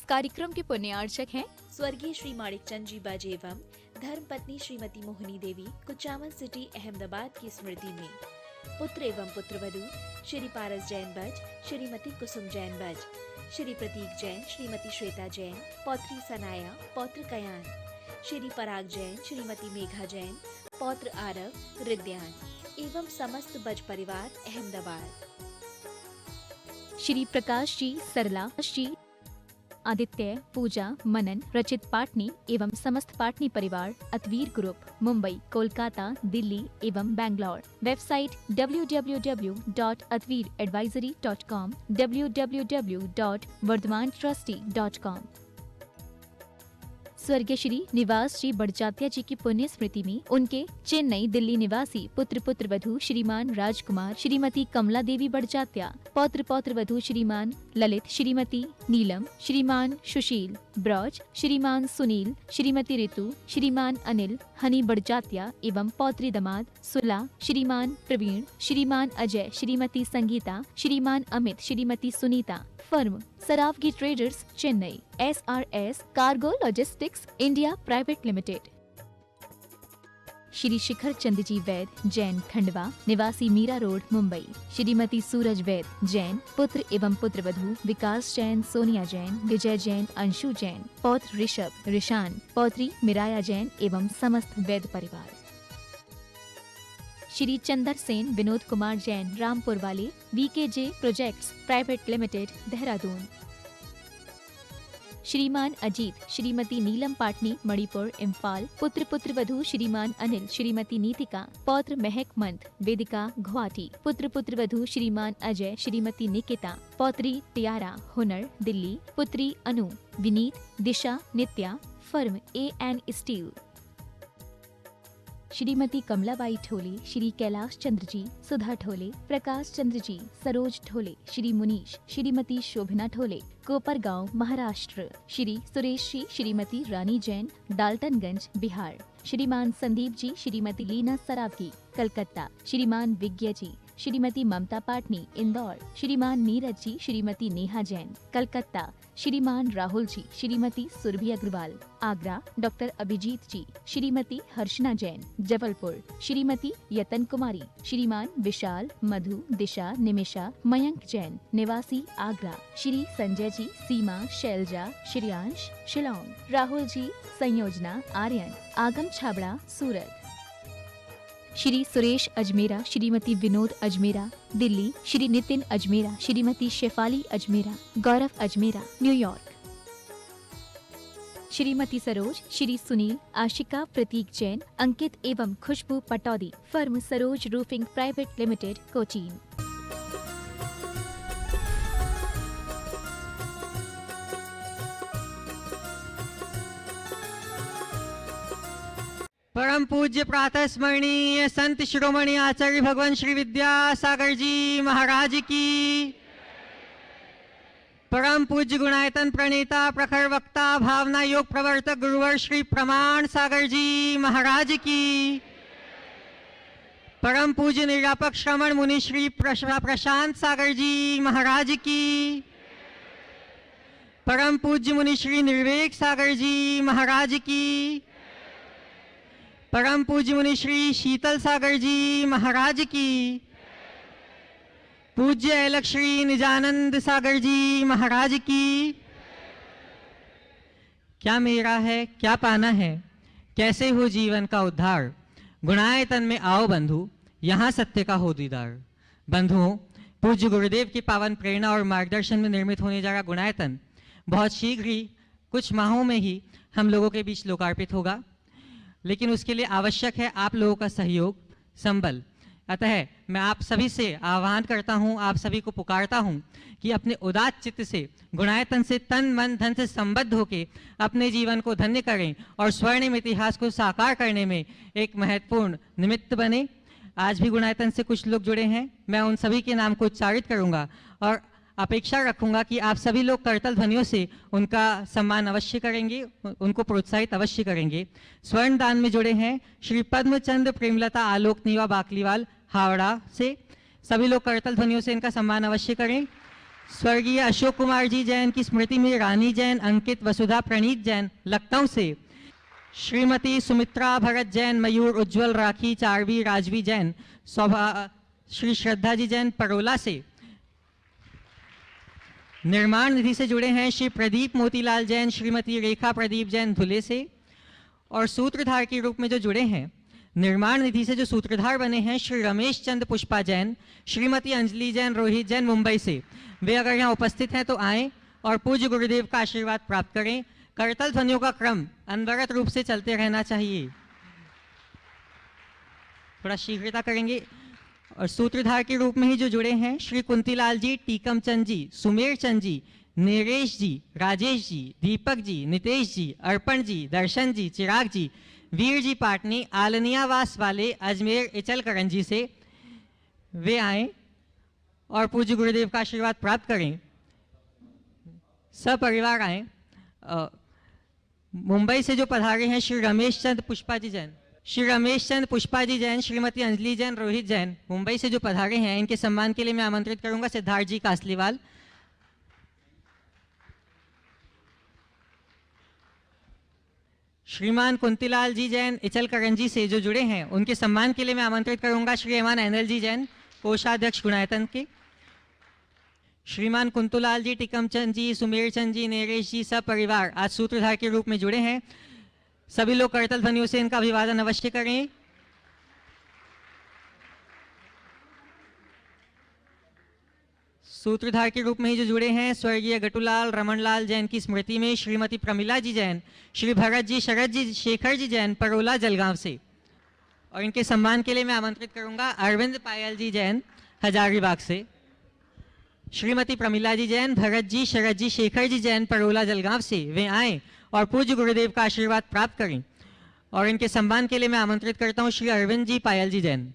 कार्यक्रम के पुण्यार्चक हैं स्वर्गीय श्री माणिकचंद जी बाजे एवं धर्म पत्नी श्रीमती मोहिनी देवी कुचामन सिटी अहमदाबाद की स्मृति में पुत्र एवं पुत्रवधू श्री पारस जैन बज, श्रीमती कुसुम जैन बज, श्री प्रतीक जैन, श्रीमती श्वेता जैन, पौत्री सनाया, पौत्र कयान, श्री पराग जैन, श्रीमती मेघा जैन, पौत्र आरव, रिद्यान एवं समस्त बज परिवार अहमदाबाद। श्री प्रकाश जी, सरला जी, आदित्य, पूजा, मनन, रचित पाटनी एवं समस्त पाटनी परिवार, अतवीर ग्रुप, मुंबई, कोलकाता, दिल्ली एवं बैंगलोर। Website www.atveeradvisory.com, www.vardhamantrusty.com। स्वर्गीय श्री निवास जी बड़जात्या जी की पुण्य स्मृति में उनके चेन्नई, दिल्ली निवासी पुत्र पुत्रवधू श्रीमान राजकुमार, श्रीमती कमला देवी बड़जात्या, पौत्र पौत्रवधू श्रीमान ललित, श्रीमती नीलम, श्रीमान सुशील ब्रज, श्रीमान सुनील, श्रीमती ऋतु, श्रीमान अनिल हनी बड़जात्या एवं पौत्री दमाद सुला, श्रीमान प्रवीण, श्रीमान Ajay, Shrimati Sangeeta, Shriman Amit, Shrimati Sunita. Firm Saraogi traders, Chennai. SRS cargo logistics India private limited. Shri Shikhar Chand ji Vaid, Jain, Khandwa, निवासी मीरा रोड, मुंबई। श्रीमती सूरज वैद, जैन, पुत्र एवं पुत्रवधू विकास जैन, सोनिया जैन, विजय जैन, अंशु जैन, पौत्र ऋषभ, ऋषान, पौत्री मिराया जैन एवं समस्त वैद परिवार। श्री चंदर सेन, विनोद कुमार जैन, रामपुर वाले, VKJ projects private limited, Dehradun. श्रीमान अजीत, श्रीमती नीलम पाटनी, मणिपुर, इम्फाल, पुत्र पुत्रवधू श्रीमान अनिल, श्रीमती नीतिका, पौत्र महक मंत, वेदिका, गुवाहाटी, पुत्र पुत्रवधू श्रीमान अजय, श्रीमती निकिता, पौत्री टियारा, हुनर, दिल्ली, पुत्री Anu, Vineet, Disha, Nitya. Firm AN steel. Shrimati Kamlabai Thole, Shri Kailash Chandra ji, Sudha Thole, Prakash Chandra ji, Saroj Thole, Shri Munish, Shrimati Shobhana Thole, Kopargaon, Maharashtra. Shri Suresh ji, Shrimati Rani Jain, Daltonganj, Bihar. Shriman Sandeep जी, श्रीमती लीना सरावगी, कलकत्ता। श्रीमान विज्ञ जी, श्रीमती ममता पाटनी, इंदौर। श्रीमान नीरज जी, श्रीमती नेहा जैन, कलकत्ता। श्रीमान राहुल जी, श्रीमती सुरभि अग्रवाल, आगरा। डॉक्टर अभिजीत जी, श्रीमती हर्षना जैन, जबलपुर। श्रीमती यतन कुमारी, श्रीमान विशाल, मधु, दिशा, निमिषा, मयंक जैन, निवासी आगरा। श्री संजय जी, सीमा, शैलजा, श्रेयांश, शिलोंग। राहुल जी, संयोजना, आर्यन, आगम छाबड़ा, सूरत। श्री सुरेश अजमेरा, श्रीमती विनोद अजमेरा, दिल्ली। श्री नितिन अजमेरा, श्रीमती शेफाली अजमेरा, गौरव अजमेरा, न्यूयॉर्क। श्रीमती सरोज, श्री सुनील, आशिका, प्रतीक जैन, अंकित एवं Khushbu Pataudi. Firm Saroj roofing private limited, Cochin. परम पूज्य प्रातः स्मरणीय संत शिरोमणि आचार्य भगवान श्री विद्यासागर जी महाराज की, परम पूज्य गुणायतन प्रणेता प्रखर वक्ता भावना योग प्रवर्तक गुरुवर श्री प्रमाण सागर जी महाराज की, परम पूज्य निरापक श्रमण मुनि श्री प्रशांत सागर जी महाराज की, परम पूज्य मुनि श्री निर्वेक सागर जी महाराज की, परम पूज्य मुनि श्री शीतल सागर जी महाराज की, पूज्य अलख श्री निजानंद सागर जी महाराज की। क्या मेरा है, क्या पाना है, कैसे हो जीवन का उद्धार, गुणायतन में आओ बंधु, यहाँ सत्य का हो दीदार। बंधुओं, पूज्य गुरुदेव की पावन प्रेरणा और मार्गदर्शन में निर्मित होने जा रहा गुणायतन बहुत शीघ्र ही, कुछ माहों में ही हम लोगों के बीच लोकार्पित होगा, लेकिन उसके लिए आवश्यक है आप लोगों का सहयोग, संबल। अतः मैं आप सभी से आह्वान करता हूं, आप सभी को पुकारता हूं कि अपने उदात चित्त से गुणायतन से तन मन धन से संबद्ध होकर अपने जीवन को धन्य करें और स्वर्णिम इतिहास को साकार करने में एक महत्वपूर्ण निमित्त बने। आज भी गुणायतन से कुछ लोग जुड़े हैं, मैं उन सभी के नाम को उच्चारित करूंगा और अपेक्षा रखूंगा कि आप सभी लोग करतल ध्वनियों से उनका सम्मान अवश्य करेंगे, उनको प्रोत्साहित अवश्य करेंगे। स्वर्ण दान में जुड़े हैं श्री पद्मचंद प्रेमलता आलोक नीवा बाकलीवाल, हावड़ा से। सभी लोग करतल ध्वनियों से इनका सम्मान अवश्य करें। स्वर्गीय अशोक कुमार जी जैन की स्मृति में रानी जैन, अंकित, वसुधा, प्रणीत जैन लखनऊ से, श्रीमती सुमित्रा भरत जैन, मयूर, उज्जवल, राखी, चारवी, राजवी जैन, शोभा, श्री श्रद्धा जी जैन परोला से। निर्माण निधि से जुड़े हैं श्री प्रदीप मोतीलाल जैन, श्रीमती रेखा प्रदीप जैन धुले से। और सूत्रधार के रूप में जो जुड़े हैं, निर्माण निधि से जो सूत्रधार बने हैं, श्री रमेश चंद पुष्पा जैन, श्रीमती अंजलि जैन, रोहित जैन मुंबई से। वे अगर यहाँ उपस्थित हैं तो आएं और पूज्य गुरुदेव का आशीर्वाद प्राप्त करें। करतल ध्वनियों का क्रम अनवरत रूप से चलते रहना चाहिए, थोड़ा शीघ्रता करेंगे। और सूत्रधार के रूप में ही जो जुड़े हैं, श्री कुंतीलाल जी, टीकम चंद जी, सुमेर चंद जी, नरेश जी, राजेश जी, दीपक जी, नितेश जी, अर्पण जी, दर्शन जी, चिराग जी, वीर जी पाटनी, आलनियावास वाले, अजमेर इचलकरंजी जी से। वे आए और पूज्य गुरुदेव का आशीर्वाद प्राप्त करें। सब परिवार आए। मुंबई से जो पधारे हैं श्री रमेश चंद पुष्पा जी जैन, श्री रमेश चंद पुष्पा जी जैन, श्रीमती अंजलि जैन, रोहित जैन मुंबई से जो पधारे हैं, इनके सम्मान के लिए मैं आमंत्रित करूंगा सिद्धार्थ जी कासलीवाल। श्रीमान कुंतीलाल जी जैन इचलकरंजी से जो जुड़े हैं, उनके सम्मान के लिए मैं आमंत्रित करूंगा श्रीमान एनएल जी जैन, कोषाध्यक्ष गुणायतन के। श्रीमान कुंतूलाल जी, टिकमचंद जी, सुमेर चंद जी, नरेश जी, सब परिवार आज सूत्रधार के रूप में जुड़े हैं। सभी लोग करतल ध्वनियों से इनका अभिवादन अवश्य करें। सूत्रधार के रूप में ही जो जुड़े हैं, स्वर्गीय गटूलाल रमनलाल जैन की स्मृति में श्रीमती प्रमिला जी जैन, श्री भरत जी, शरद जी, शेखर जी जैन परोला जलगांव से। और इनके सम्मान के लिए मैं आमंत्रित करूंगा अरविंद पायल जी जैन हजारीबाग से। श्रीमती प्रमिला जी जैन, भरत जी, शरद जी, शेखर जी जैन परोला जलगांव से। वे आए और पूज्य गुरुदेव का आशीर्वाद प्राप्त करें। और इनके सम्मान के लिए मैं आमंत्रित करता हूं श्री अरविंद जी पायल जी जैन,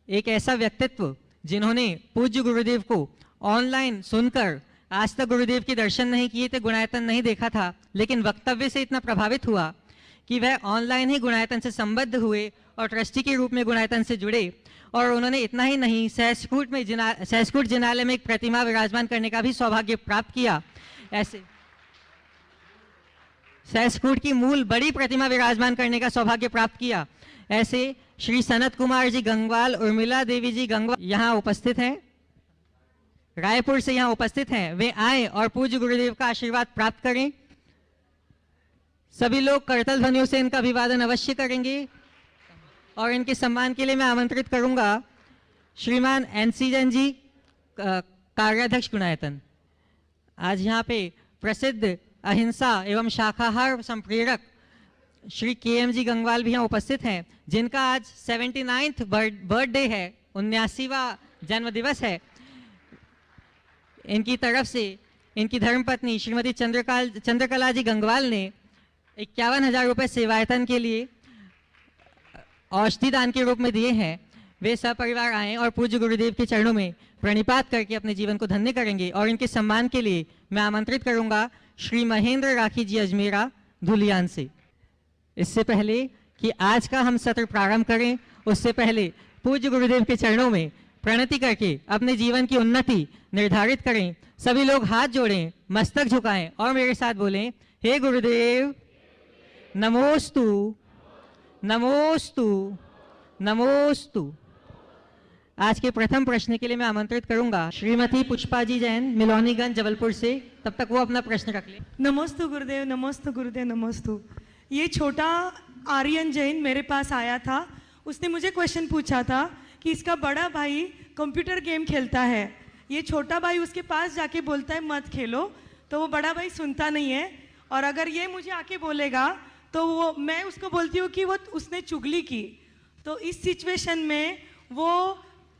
एक ऐसा व्यक्तित्व जिन्होंने पूज्य गुरुदेव को ऑनलाइन सुनकर, आज तक गुरुदेव के दर्शन नहीं किए थे, गुणायतन नहीं देखा था, लेकिन वक्तव्य से इतना प्रभावित हुआ कि वह ऑनलाइन ही गुणायतन से संबद्ध हुए और ट्रस्टी के रूप में गुणायतन से जुड़े। और उन्होंने इतना ही नहीं, सहस्कूट जिनालय में एक प्रतिमा विराजमान करने का भी सौभाग्य प्राप्त किया। ऐसे सहस्कूट की मूल बड़ी प्रतिमा विराजमान करने का सौभाग्य प्राप्त किया। ऐसे श्री सनत कुमार जी गंगवाल, उर्मिला देवी जी गंगवाल यहाँ उपस्थित हैं, रायपुर से यहाँ उपस्थित हैं। वे आए और पूज्य गुरुदेव का आशीर्वाद प्राप्त करें। सभी लोग करतल ध्वनियों से इनका अभिवादन अवश्य करेंगे। और इनके सम्मान के लिए मैं आमंत्रित करूंगा श्रीमान एनसी जैन जी, कार्याध्यक्ष गुणायतन। आज यहाँ पे प्रसिद्ध अहिंसा एवं शाकाहार संप्रेरक श्री केएम जी गंगवाल भी यहाँ उपस्थित हैं, जिनका आज 79th बर्थडे है, 79वां जन्म दिवस है। इनकी तरफ से इनकी धर्मपत्नी श्रीमती चंद्रकला जी गंगवाल ने 51,000 रुपये सेवायतन के लिए औषधि दान के रूप में दिए हैं। वे सब परिवार आए और पूज्य गुरुदेव के चरणों में प्रणिपात करके अपने जीवन को धन्य करेंगे। और इनके सम्मान के लिए मैं आमंत्रित करूंगा श्री महेंद्र राखी जी अजमेरा धुलियान से। इससे पहले कि आज का हम सत्र प्रारंभ करें, उससे पहले पूज्य गुरुदेव के चरणों में प्रणति करके अपने जीवन की उन्नति निर्धारित करें। सभी लोग हाथ जोड़ें, मस्तक झुकाएं और मेरे साथ बोलें, हे गुरुदेव नमोस्तु नमोस्तु नमोस्तु। आज के प्रथम प्रश्न के लिए मैं आमंत्रित करूंगा श्रीमती पुष्पा जी जैन, मिलौनीगंज, जबलपुर से। तब तक वो अपना प्रश्न रख ले। नमोस्तु गुरुदेव, नमोस्तु गुरुदेव, नमोस्तु। ये छोटा आर्यन जैन मेरे पास आया था, उसने मुझे क्वेश्चन पूछा था कि इसका बड़ा भाई कंप्यूटर गेम खेलता है, ये छोटा भाई उसके पास जाके बोलता है मत खेलो, तो वो बड़ा भाई सुनता नहीं है। और अगर ये मुझे आके बोलेगा तो वो मैं उसको बोलती हूँ कि वो उसने चुगली की। तो इस सिचुएशन में वो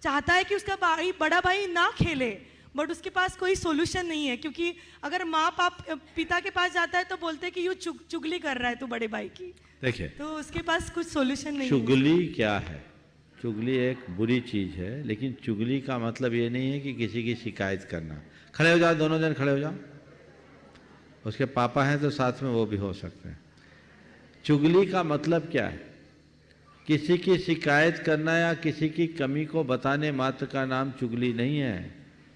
चाहता है कि उसका बड़ा भाई ना खेले, बट उसके पास कोई सोल्यूशन नहीं है, क्योंकि अगर माँ पिता के पास जाता है तो बोलते हैं कि यू चुगली कर रहा है तू बड़े भाई की। देखिए, तो उसके पास कुछ सोल्यूशन नहीं है। चुगली क्या है? चुगली एक बुरी चीज है, लेकिन चुगली का मतलब ये नहीं है कि किसी की शिकायत करना। खड़े हो जाओ, दोनों जन खड़े हो जाओ। उसके पापा हैं तो साथ में वो भी हो सकते हैं। चुगली का मतलब क्या है? किसी की शिकायत करना या किसी की कमी को बताने मात्र का नाम चुगली नहीं है।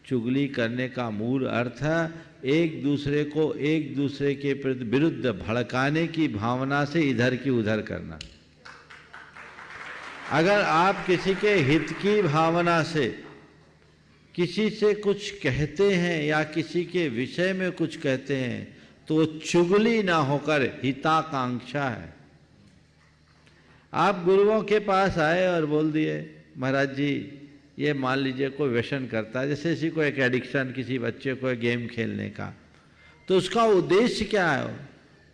चुगली करने का मूल अर्थ है एक दूसरे को एक दूसरे के विरुद्ध भड़काने की भावना से इधर की उधर करना। अगर आप किसी के हित की भावना से किसी से कुछ कहते हैं या किसी के विषय में कुछ कहते हैं तो चुगली ना होकर हिताकांक्षा है। आप गुरुओं के पास आए और बोल दिए महाराज जी ये मान लीजिए कोई व्यसन करता है, जैसे किसी को एक एडिक्शन, किसी बच्चे को गेम खेलने का, तो उसका उद्देश्य क्या है?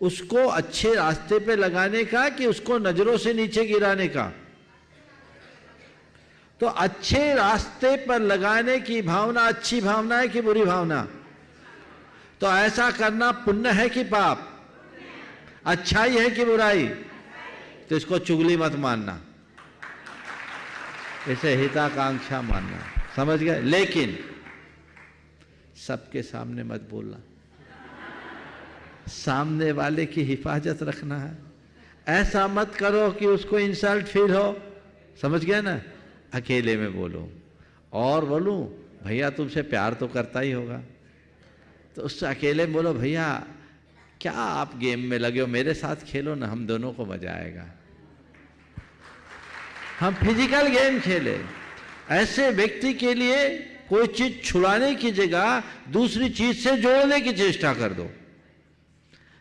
उसको अच्छे रास्ते पे लगाने का कि उसको नजरों से नीचे गिराने का? तो अच्छे रास्ते पर लगाने की भावना अच्छी भावना है कि बुरी भावना? तो ऐसा करना पुण्य है कि पाप? अच्छाई है कि बुराई? तो इसको चुगली मत मानना, इसे हिताकांक्षा मानना। समझ गए? लेकिन सबके सामने मत बोलना, सामने वाले की हिफाजत रखना है। ऐसा मत करो कि उसको इंसल्ट फील हो। समझ गए ना? अकेले में बोलो। और बोलूं भैया तुमसे प्यार तो करता ही होगा, तो उससे अकेले में बोलो भैया क्या आप गेम में लगे हो, मेरे साथ खेलो ना, हम दोनों को मजा आएगा। हम फिजिकल गेम खेले। ऐसे व्यक्ति के लिए कोई चीज छुड़ाने की जगह दूसरी चीज से जोड़ने की चेष्टा कर दो।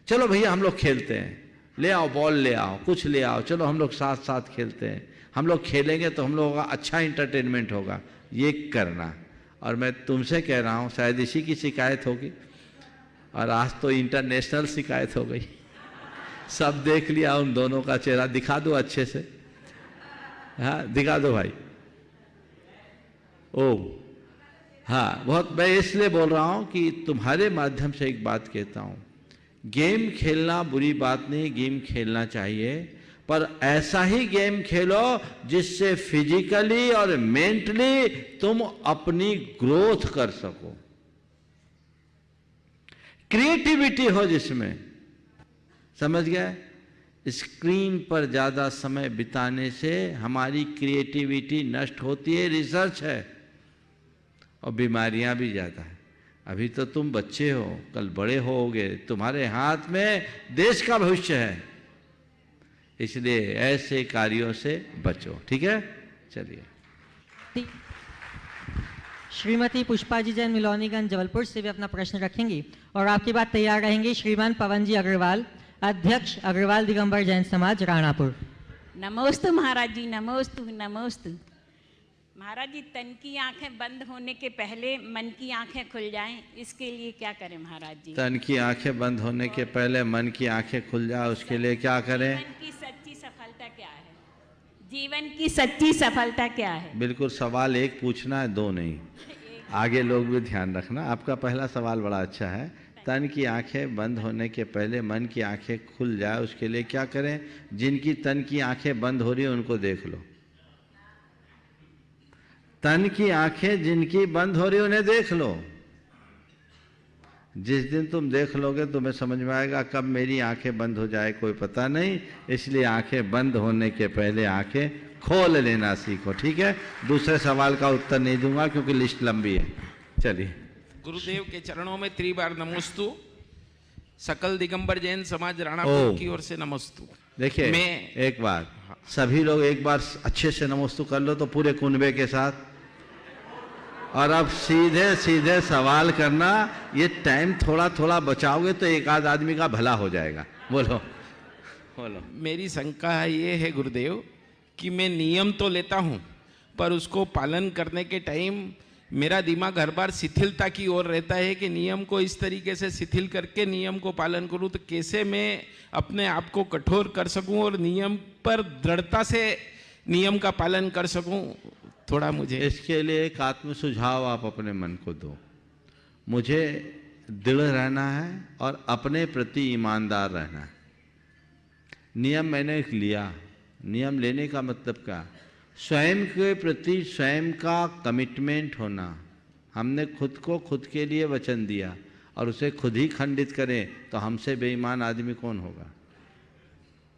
चलो भैया हम लोग खेलते हैं, ले आओ बॉल, ले आओ कुछ ले आओ, चलो हम लोग साथ साथ खेलते हैं, हम लोग खेलेंगे तो हम लोगों का अच्छा इंटरटेनमेंट होगा, ये करना। और मैं तुमसे कह रहा हूँ शायद इसी की शिकायत होगी, और आज तो इंटरनेशनल शिकायत हो गई। सब देख लिया उन दोनों का चेहरा। दिखा दो अच्छे से, हाँ दिखा दो भाई। ओ हाँ, बहुत मैं इसलिए बोल रहा हूँ कि तुम्हारे माध्यम से एक बात कहता हूँ, गेम खेलना बुरी बात नहीं, गेम खेलना चाहिए, पर ऐसा ही गेम खेलो जिससे फिजिकली और मेंटली तुम अपनी ग्रोथ कर सको, क्रिएटिविटी हो जिसमें। समझ गए? स्क्रीन पर ज्यादा समय बिताने से हमारी क्रिएटिविटी नष्ट होती है, रिसर्च है, और बीमारियां भी ज्यादा है। अभी तो तुम बच्चे हो, कल बड़े होगे, तुम्हारे हाथ में देश का भविष्य है, इसलिए ऐसे कार्यों से बचो। ठीक है? चलिए। श्रीमती पुष्पा जी जैन मिलौनीगंज जबलपुर से भी अपना प्रश्न रखेंगी, और आपके बाद तैयार रहेंगे श्रीमान पवन जी अग्रवाल, अध्यक्ष अग्रवाल दिगंबर जैन समाज राणापुर। नमोस्तु महाराज जी, नमोस्तु नमोस्तु। महाराज जी, तन की आंखें बंद होने के पहले मन की आंखें खुल जाएं, इसके लिए क्या करें महाराज जी? तन की आंखें बंद होने के पहले मन की आंखें खुल जाए, उसके लिए क्या करें? जीवन की सच्ची सफलता क्या है? जीवन की सच्ची सफलता क्या है? बिल्कुल, सवाल एक पूछना है, दो नहीं। आगे लोग भी ध्यान रखना। आपका पहला सवाल बड़ा अच्छा है। तन की आंखें बंद होने के पहले मन की आंखें खुल जाए, उसके लिए क्या करें? जिनकी तन की आंखें बंद हो रही है उनको देख लो। तन की आंखें जिनकी बंद हो रही है उन्हें देख लो। जिस दिन तुम देख लोगे तुम्हें समझ में आएगा कब मेरी आंखें बंद हो जाए कोई पता नहीं, इसलिए आंखें बंद होने के पहले आंखें खोल लेना सीखो। ठीक है? दूसरे सवाल का उत्तर नहीं दूंगा क्योंकि लिस्ट लंबी है। चलिए। गुरुदेव के चरणों में त्रिबार नमोस्तु। सकल दिगंबर जैन समाज राणापुर की ओर से नमोस्तु। देखिए, मैं एक बार सभी लोग एक बार अच्छे से नमोस्तु कर लो तो पूरे कुनबे के साथ। और अब सीधे सीधे सवाल करना, ये टाइम थोड़ा थोड़ा बचाओगे तो एक आध आदमी का भला हो जाएगा। बोलो बोलो। मेरी शंका ये है गुरुदेव कि मैं नियम तो लेता हूँ पर उसको पालन करने के टाइम मेरा दिमाग हर बार शिथिलता की ओर रहता है कि नियम को इस तरीके से शिथिल करके नियम को पालन करूँ, तो कैसे मैं अपने आप को कठोर कर सकूँ और नियम पर दृढ़ता से नियम का पालन कर सकूँ? थोड़ा मुझे इसके लिए एक आत्म सुझाव आप अपने मन को दो। मुझे दृढ़ रहना है और अपने प्रति ईमानदार रहना है। नियम मैंने लिया, नियम लेने का मतलब क्या? स्वयं के प्रति स्वयं का कमिटमेंट होना। हमने खुद को खुद के लिए वचन दिया और उसे खुद ही खंडित करें तो हमसे बेईमान आदमी कौन होगा?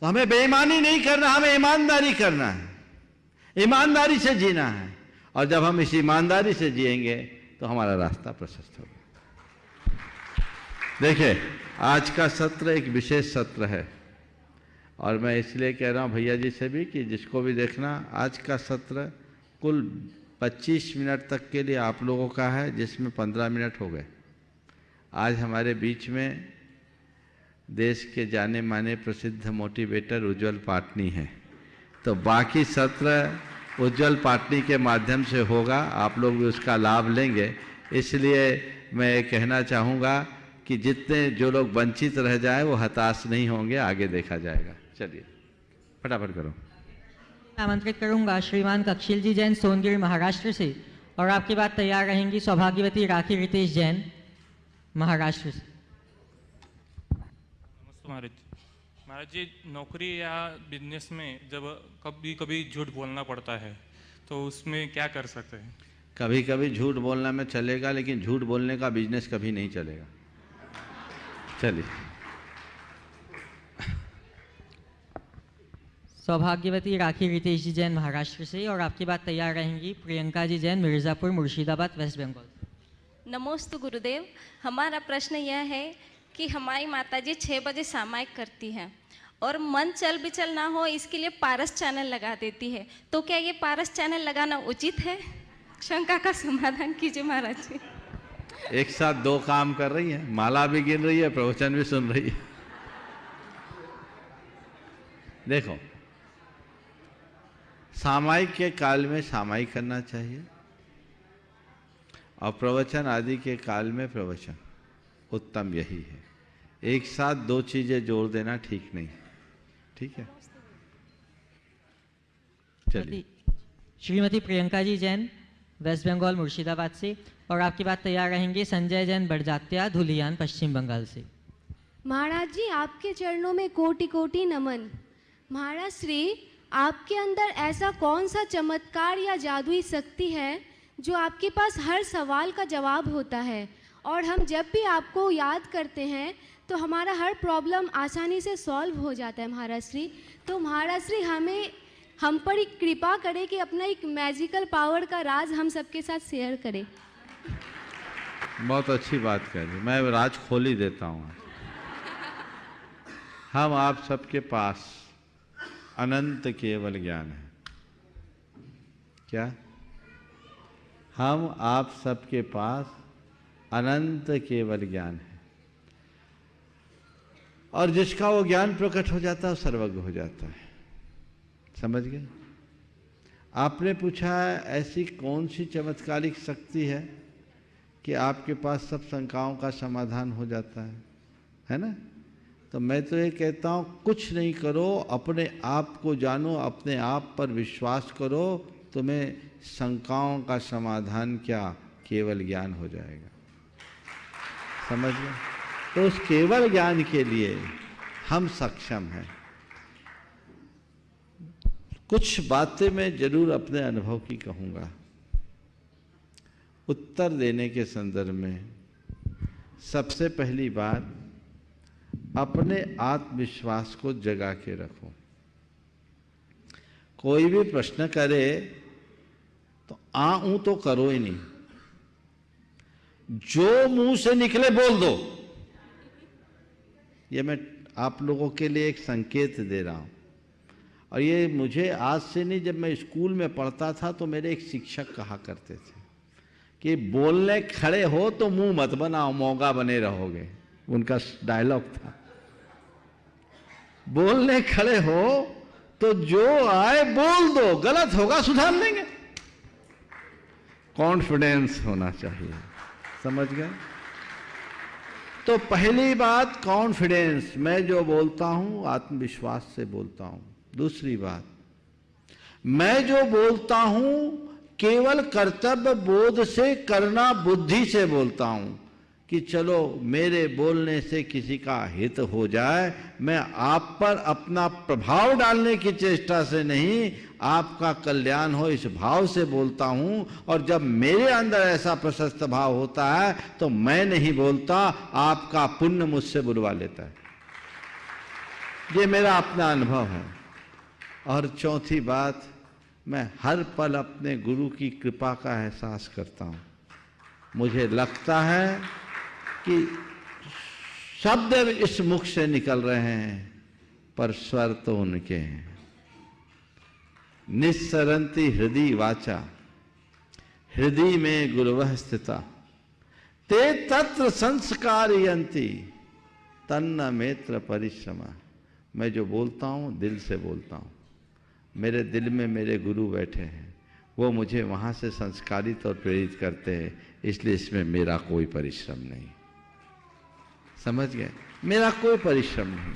तो हमें बेईमानी नहीं करना, हमें ईमानदारी करना है, ईमानदारी से जीना है। और जब हम इस ईमानदारी से जिएंगे तो तो हमारा रास्ता प्रशस्त होगा। देखिए, आज का सत्र एक विशेष सत्र है और मैं इसलिए कह रहा हूँ भैया जी से भी कि जिसको भी देखना, आज का सत्र कुल 25 मिनट तक के लिए आप लोगों का है, जिसमें 15 मिनट हो गए। आज हमारे बीच में देश के जाने माने प्रसिद्ध मोटिवेटर उज्जवल पाटनी हैं, तो बाकी सत्र उज्जवल पाटनी के माध्यम से होगा, आप लोग भी उसका लाभ लेंगे। इसलिए मैं कहना चाहूँगा कि जितने जो लोग वंचित रह जाए वो हताश नहीं होंगे, आगे देखा जाएगा। चलिए फटाफट करो। आमंत्रित करूंगा श्रीमान कक्षिल जी जैन सोनगिर महाराष्ट्र से, और आपके बाद तैयार रहेंगी सौभाग्यवती राखी रितेश जैन महाराष्ट्र से। नमस्ते महाराज। महाराज जी, नौकरी या बिजनेस में जब कभी कभी झूठ बोलना पड़ता है तो उसमें क्या कर सकते हैं? कभी कभी झूठ बोलना में चलेगा, लेकिन झूठ बोलने का बिजनेस कभी नहीं चलेगा। चलिए। सौभाग्यवती राखी रितेश जी जैन महाराष्ट्र से, और आपके बाद तैयार रहेंगी प्रियंका जी जैन मिर्ज़ापुर मुर्शिदाबाद वेस्ट बंगाल। नमोस्तु गुरुदेव। हमारा प्रश्न यह है कि हमारी माताजी 6 बजे सामायिक करती हैं और मन चल बिचल ना हो इसके लिए पारस चैनल लगा देती है, तो क्या ये पारस चैनल लगाना उचित है? शंका का समाधान कीजिए महाराज जी। एक साथ दो काम कर रही है, माला भी गिन रही है, प्रवचन भी सुन रही है। देखो, सामायिक के काल में सामायिक करना चाहिए और प्रवचन आदि के काल में प्रवचन, उत्तम यही है। एक साथ दो चीजें जोड़ देना ठीक नहीं। ठीक है, चलिए। श्रीमती प्रियंका जी जैन वेस्ट बंगाल मुर्शिदाबाद से, और आपके बाद तैयार रहेंगे संजय जैन बड़जात्या धुलियान पश्चिम बंगाल से। महाराज जी, आपके चरणों में कोटि कोटि नमन। महाराज श्री, आपके अंदर ऐसा कौन सा चमत्कार या जादुई शक्ति है जो आपके पास हर सवाल का जवाब होता है, और हम जब भी आपको याद करते हैं तो हमारा हर प्रॉब्लम आसानी से सॉल्व हो जाता है महाराज श्री। तो महाराज श्री हम पर एक कृपा करें कि अपना एक मैजिकल पावर का राज हम सबके साथ शेयर करें। बहुत अच्छी बात कह रही, मैं राज खोल ही देता हूँ। हम आप सबके पास अनंत केवल ज्ञान है। क्या? हम आप सबके पास अनंत केवल ज्ञान है, और जिसका वो ज्ञान प्रकट हो जाता है वो सर्वज्ञ हो जाता है। समझ गए? आपने पूछा ऐसी कौन सी चमत्कारिक शक्ति है कि आपके पास सब शंकाओं का समाधान हो जाता है ना? तो मैं तो ये कहता हूँ, कुछ नहीं करो, अपने आप को जानो, अपने आप पर विश्वास करो, तुम्हें शंकाओं का समाधान क्या, केवल ज्ञान हो जाएगा। समझ गए? तो उस केवल ज्ञान के लिए हम सक्षम हैं। कुछ बातें मैं जरूर अपने अनुभव की कहूँगा उत्तर देने के संदर्भ में। सबसे पहली बात, अपने आत्मविश्वास को जगा के रखो। कोई भी प्रश्न करे तो ऊ तो करो ही नहीं, जो मुंह से निकले बोल दो। ये मैं आप लोगों के लिए एक संकेत दे रहा हूं, और ये मुझे आज से नहीं, जब मैं स्कूल में पढ़ता था तो मेरे एक शिक्षक कहा करते थे कि बोलने खड़े हो तो मुंह मत बनाओ, मौगा बने रहोगे। उनका डायलॉग था, बोलने खड़े हो तो जो आए बोल दो, गलत होगा सुधार लेंगे। कॉन्फिडेंस होना चाहिए। समझ गए? तो पहली बात कॉन्फिडेंस, मैं जो बोलता हूं आत्मविश्वास से बोलता हूं। दूसरी बात, मैं जो बोलता हूं केवल कर्तव्य बोध से, करना बुद्धि से बोलता हूं कि चलो मेरे बोलने से किसी का हित हो जाए। मैं आप पर अपना प्रभाव डालने की चेष्टा से नहीं, आपका कल्याण हो इस भाव से बोलता हूं। और जब मेरे अंदर ऐसा प्रशस्त भाव होता है तो मैं नहीं बोलता, आपका पुण्य मुझसे बुलवा लेता है। ये मेरा अपना अनुभव है। और चौथी बात, मैं हर पल अपने गुरु की कृपा का एहसास करता हूं। मुझे लगता है कि शब्द इस मुख से निकल रहे हैं पर स्वर तो उनके हैं। निस्सरंती हृदय वाचा, हृदय में गुरुवः स्थिता, ते तत्र संस्कारयन्ति तन्न मेत्र परिश्रमा। मैं जो बोलता हूँ दिल से बोलता हूँ, मेरे दिल में मेरे गुरु बैठे हैं, वो मुझे वहाँ से संस्कारित और प्रेरित करते हैं, इसलिए इसमें मेरा कोई परिश्रम नहीं। समझ गए? मेरा कोई परिश्रम नहीं।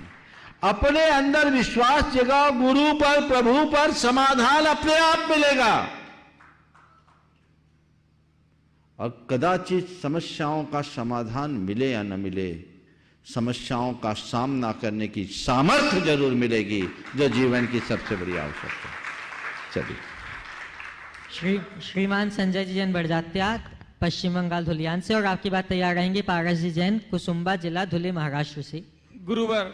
अपने अंदर विश्वास जगाओ, गुरु पर, प्रभु पर, समाधान अपने आप मिलेगा। और कदाचित समस्याओं का समाधान मिले या न मिले, समस्याओं का सामना करने की सामर्थ्य जरूर मिलेगी, जो जीवन की सबसे बड़ी आवश्यकता है। चलिए। श्रीमान संजय जी जैन बड़जात्या, पश्चिम बंगाल धुलियान से, और आपकी बात तैयार रहेंगे पारस जी जैन, कुसुम्बा जिला, धुले, महाराष्ट्र से। गुरुवर,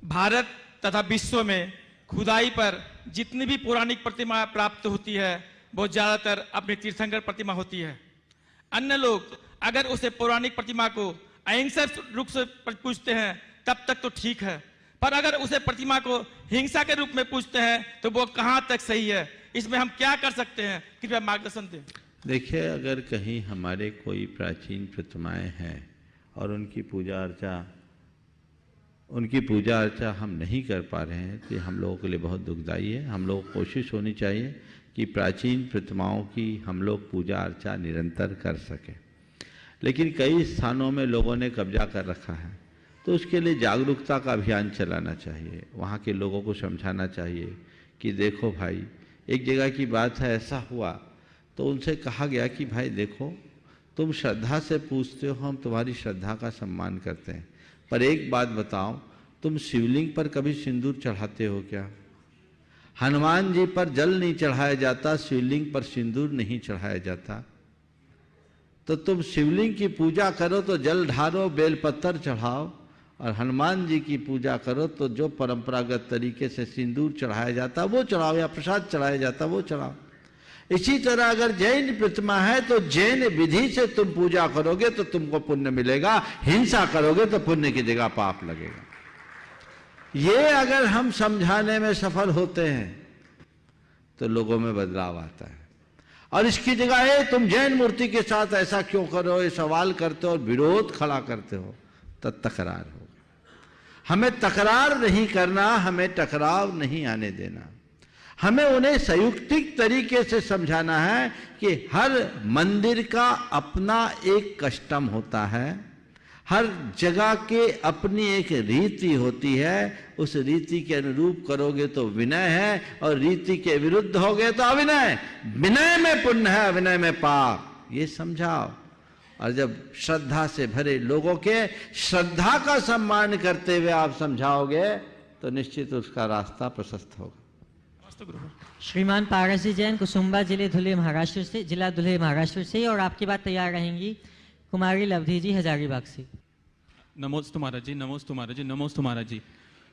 भारत तथा विश्व में खुदाई पर जितनी भी पौराणिक प्रतिमा प्राप्त होती है वो ज्यादातर अपनी तीर्थंकर प्रतिमा होती है। अन्य लोग अगर उसे पौराणिक प्रतिमा को अहिंसक रूप से पूजते हैं तब तक तो ठीक है, पर अगर उसे प्रतिमा को हिंसा के रूप में पूजते हैं तो वो कहां तक सही है? इसमें हम क्या कर सकते हैं, कृपया मार्गदर्शन दें। देखिए, अगर कहीं हमारे कोई प्राचीन प्रतिमाएं हैं और उनकी पूजा अर्चा हम नहीं कर पा रहे हैं तो हम लोगों के लिए बहुत दुखदायी है। हम लोग को कोशिश होनी चाहिए कि प्राचीन प्रतिमाओं की हम लोग पूजा अर्चा निरंतर कर सकें। लेकिन कई स्थानों में लोगों ने कब्जा कर रखा है, तो उसके लिए जागरूकता का अभियान चलाना चाहिए। वहाँ के लोगों को समझाना चाहिए कि देखो भाई, एक जगह की बात है, ऐसा हुआ तो उनसे कहा गया कि भाई देखो, तुम श्रद्धा से पूछते हो, हम तुम्हारी श्रद्धा का सम्मान करते हैं, पर एक बात बताओ, तुम शिवलिंग पर कभी सिंदूर चढ़ाते हो क्या? हनुमान जी पर जल नहीं चढ़ाया जाता, शिवलिंग पर सिंदूर नहीं चढ़ाया जाता। तो तुम शिवलिंग की पूजा करो तो जल ढारो, बेलपत्तर चढ़ाओ, और हनुमान जी की पूजा करो तो जो परंपरागत तरीके से सिंदूर चढ़ाया जाता वो चढ़ाओ, या प्रसाद चढ़ाया जाता वो चढ़ाओ। इसी तरह अगर जैन प्रतिमा है तो जैन विधि से तुम पूजा करोगे तो तुमको पुण्य मिलेगा, हिंसा करोगे तो पुण्य की जगह पाप लगेगा। ये अगर हम समझाने में सफल होते हैं तो लोगों में बदलाव आता है। और इसकी जगह तुम जैन मूर्ति के साथ ऐसा क्यों करो, ये सवाल करते हो और विरोध खड़ा करते हो, तो तकरार होगा। हमें तकरार नहीं करना, हमें टकराव नहीं आने देना। हमें उन्हें संयुक्तिक तरीके से समझाना है कि हर मंदिर का अपना एक कस्टम होता है, हर जगह के अपनी एक रीति होती है, उस रीति के अनुरूप करोगे तो विनय है, और रीति के विरुद्ध होगे तो अविनय। विनय में पुण्य है, अविनय में पाप, ये समझाओ। और जब श्रद्धा से भरे लोगों के श्रद्धा का सम्मान करते हुए आप समझाओगे तो निश्चित उसका रास्ता प्रशस्त होगा। श्रीमान पारस जी जैन, कुसुम्बा जिले, धुले, महाराष्ट्र से, जिला धुले, महाराष्ट्र से, और आपकी बात तैयार रहेंगी कुमारी लवधी जी, हजारीबाग से। नमोस्तु महाराज जी, नमोस्तु महाराज जी, नमोस्तु महाराज जी।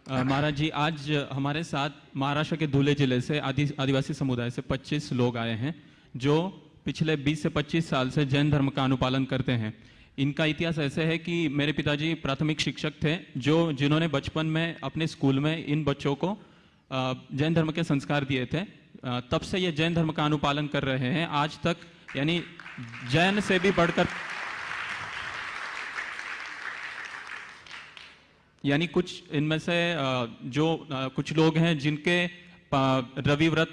महाराज जी, आज हमारे साथ महाराष्ट्र के धुले जिले से आदिवासी समुदाय से 25 लोग आए हैं जो पिछले 20 से 25 साल से जैन धर्म का अनुपालन करते हैं। इनका इतिहास ऐसे है कि मेरे पिताजी प्राथमिक शिक्षक थे जिन्होंने बचपन में अपने स्कूल में इन बच्चों को जैन धर्म के संस्कार दिए थे। तब से ये जैन धर्म का अनुपालन कर रहे हैं आज तक, यानी जैन से भी बढ़कर, यानी कुछ इनमें से जो कुछ लोग हैं जिनके रवि व्रत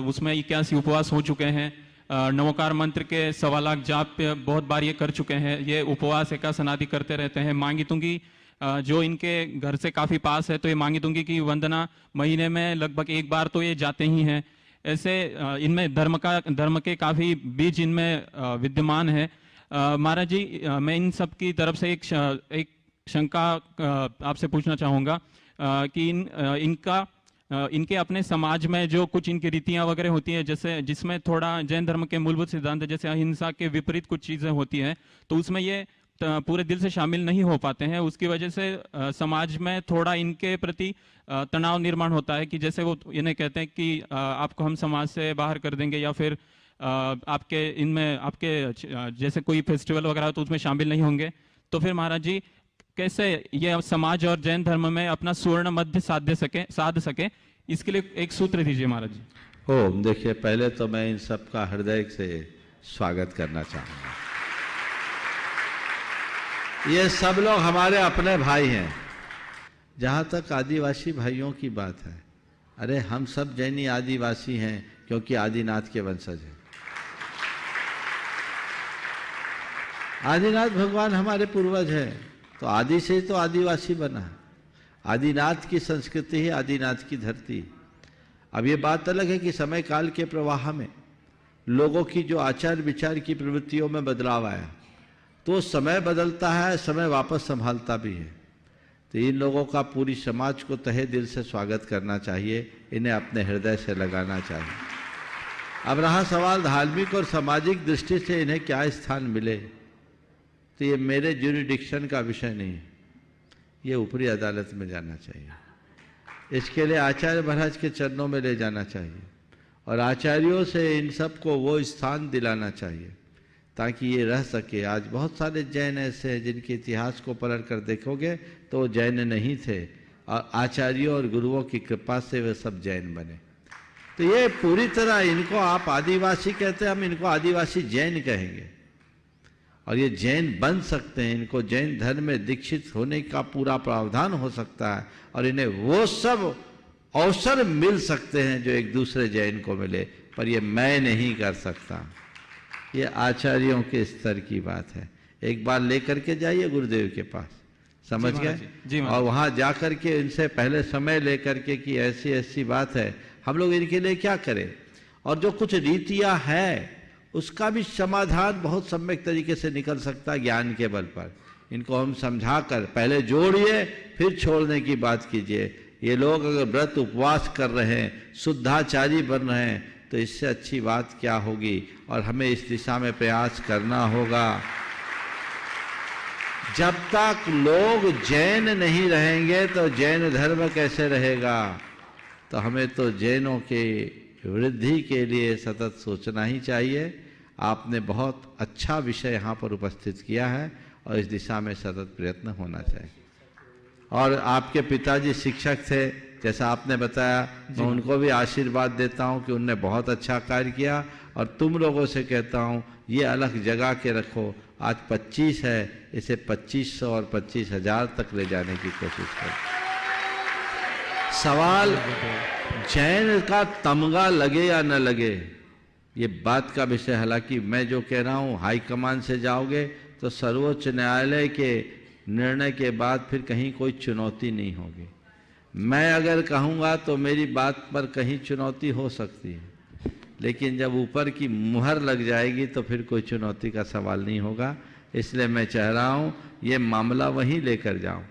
उसमें 81 उपवास हो चुके हैं, नवकार मंत्र के 1.25 लाख जाप पे बहुत बार ये कर चुके हैं, ये उपवास एकासन आदि करते रहते हैं। मांगी तुंगी जो इनके घर से काफ़ी पास है तो ये मांगी तुंगी की वंदना महीने में लगभग एक बार तो ये जाते ही हैं। ऐसे इनमें धर्म के काफ़ी बीज इनमें विद्यमान है। महाराज जी, मैं इन सब की तरफ से एक शंका आपसे पूछना चाहूँगा कि इनके अपने समाज में जो कुछ इनकी रीतियाँ वगैरह होती है, जैसे जिसमें थोड़ा जैन धर्म के मूलभूत सिद्धांत जैसे अहिंसा के विपरीत कुछ चीज़ें होती हैं, तो उसमें ये पूरे दिल से शामिल नहीं हो पाते हैं। उसकी वजह से समाज में थोड़ा इनके प्रति तनाव निर्माण होता है कि जैसे वो इन्हें कहते हैं कि आपको हम समाज से बाहर कर देंगे, या फिर आपके इनमें आपके जैसे कोई फेस्टिवल वगैरह तो उसमें शामिल नहीं होंगे, तो फिर महाराज जी कैसे ये समाज और जैन धर्म में अपना स्वर्ण मध्य साध सके, इसके लिए एक सूत्र दीजिए महाराज जी। देखिए, पहले तो मैं इन सब का हृदय से स्वागत करना चाहूँगा। ये सब लोग हमारे अपने भाई हैं। जहाँ तक आदिवासी भाइयों की बात है, अरे हम सब जैनी आदिवासी हैं क्योंकि आदिनाथ के वंशज हैं। आदिनाथ भगवान हमारे पूर्वज हैं, तो आदि से ही तो आदिवासी बना है। आदिनाथ की संस्कृति ही आदिनाथ की धरती। अब ये बात अलग है कि समय काल के प्रवाह में लोगों की जो आचार विचार की प्रवृत्तियों में बदलाव आया, तो समय बदलता है, समय वापस संभालता भी है। तो इन लोगों का पूरी समाज को तहे दिल से स्वागत करना चाहिए, इन्हें अपने हृदय से लगाना चाहिए। अब रहा सवाल धार्मिक और सामाजिक दृष्टि से इन्हें क्या स्थान मिले, तो ये मेरे ज्यूरिडिक्शन का विषय नहीं है, ये ऊपरी अदालत में जाना चाहिए। इसके लिए आचार्य महाराज के चरणों में ले जाना चाहिए और आचार्यों से इन सब को वो स्थान दिलाना चाहिए ताकि ये रह सके। आज बहुत सारे जैन ऐसे हैं जिनके इतिहास को पलट कर देखोगे तो वो जैन नहीं थे, और आचार्यों और गुरुओं की कृपा से वे सब जैन बने। तो ये पूरी तरह, इनको आप आदिवासी कहते हैं, हम इनको आदिवासी जैन कहेंगे, और ये जैन बन सकते हैं। इनको जैन धर्म में दीक्षित होने का पूरा प्रावधान हो सकता है और इन्हें वो सब अवसर मिल सकते हैं जो एक दूसरे जैन को मिले, पर ये मैं नहीं कर सकता। ये आचार्यों के स्तर की बात है। एक बार लेकर के जाइए गुरुदेव के पास, समझ गए, और वहाँ जा कर के इनसे पहले समय लेकर के कि ऐसी ऐसी बात है, हम लोग इनके लिए क्या करें, और जो कुछ रीतियाँ हैं उसका भी समाधान बहुत सम्यक तरीके से निकल सकता है ज्ञान के बल पर। इनको हम समझा कर पहले जोड़िए, फिर छोड़ने की बात कीजिए। ये लोग अगर व्रत उपवास कर रहे हैं, शुद्धाचारी बन रहे हैं, तो इससे अच्छी बात क्या होगी, और हमें इस दिशा में प्रयास करना होगा। जब तक लोग जैन नहीं रहेंगे तो जैन धर्म कैसे रहेगा। तो हमें तो जैनों के वृद्धि के लिए सतत सोचना ही चाहिए। आपने बहुत अच्छा विषय यहाँ पर उपस्थित किया है और इस दिशा में सतत प्रयत्न होना चाहिए। और आपके पिताजी शिक्षक थे, जैसा आपने बताया, मैं उनको भी आशीर्वाद देता हूँ कि उनने बहुत अच्छा कार्य किया, और तुम लोगों से कहता हूँ ये अलग जगह के रखो। आज 25 है, इसे 2500 और 25,000 तक ले जाने की कोशिश करो। सवाल जैन का तमगा लगे या न लगे, ये बात का विषय। हालांकि मैं जो कह रहा हूँ, हाईकमान से जाओगे तो सर्वोच्च न्यायालय के निर्णय के बाद फिर कहीं कोई चुनौती नहीं होगी। मैं अगर कहूँगा तो मेरी बात पर कहीं चुनौती हो सकती है, लेकिन जब ऊपर की मुहर लग जाएगी तो फिर कोई चुनौती का सवाल नहीं होगा। इसलिए मैं चाह रहा हूँ ये मामला वहीं लेकर जाऊँ।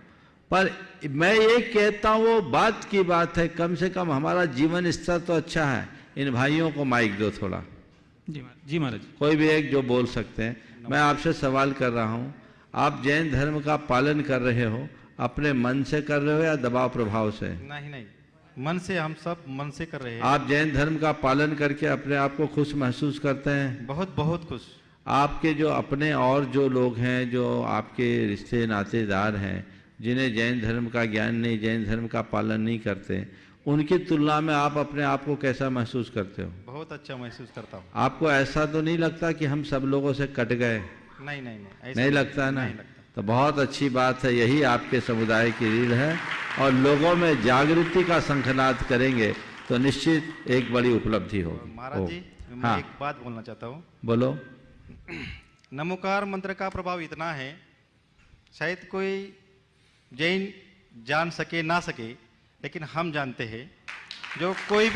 पर मैं ये कहता हूँ, वो बात की बात है, कम से कम हमारा जीवन स्तर तो अच्छा है। इन भाइयों को माइक दो थोड़ा। जी महाराज। कोई भी एक जो बोल सकते हैं। मैं आपसे सवाल कर रहा हूँ, आप जैन धर्म का पालन कर रहे हो, अपने मन से कर रहे हो या दबाव प्रभाव से? नहीं, मन से, हम सब मन से कर रहे हैं। आप जैन धर्म का पालन करके अपने आप को खुश महसूस करते हैं? बहुत खुश। आपके जो अपने और जो लोग हैं, जो आपके रिश्ते नातेदार हैं, जिन्हें जैन धर्म का ज्ञान नहीं, जैन धर्म का पालन नहीं करते, उनकी तुलना में आप अपने आप को कैसा महसूस करते हो? बहुत अच्छा महसूस करता हूँ। आपको ऐसा तो नहीं लगता कि हम सब लोगों से कट गए? नहीं लगता ना? तो बहुत अच्छी बात है, यही आपके समुदाय की रीढ़ है, और लोगों में जागृति का शंखनाद करेंगे तो निश्चित एक बड़ी उपलब्धि होगी। महाराज जी, मैं एक बात बोलना चाहता हूँ। बोलो। नमोकार मंत्र का प्रभाव इतना है, शायद कोई जैन जान सके ना सके, लेकिन हम जानते हैं। जो कोई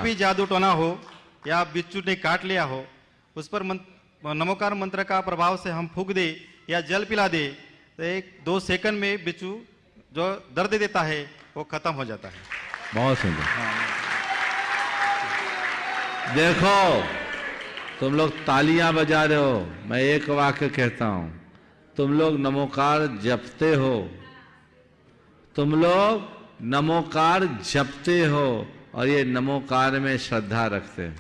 भी जादू टोना हो या बिच्छू ने काट लिया हो, उस पर नमोकार मंत्र का प्रभाव से हम फूंक दे या जल पिला दे तो 1-2 सेकंड में बिच्छू जो दर्द देता है वो खत्म हो जाता है। बहुत सुंदर। देखो, तुम लोग तालियां बजा रहे हो, मैं एक वाक्य कहता हूं, तुम लोग नमोकार जपते हो, तुम लोग नमोकार जपते हो, और ये नमोकार में श्रद्धा रखते हैं।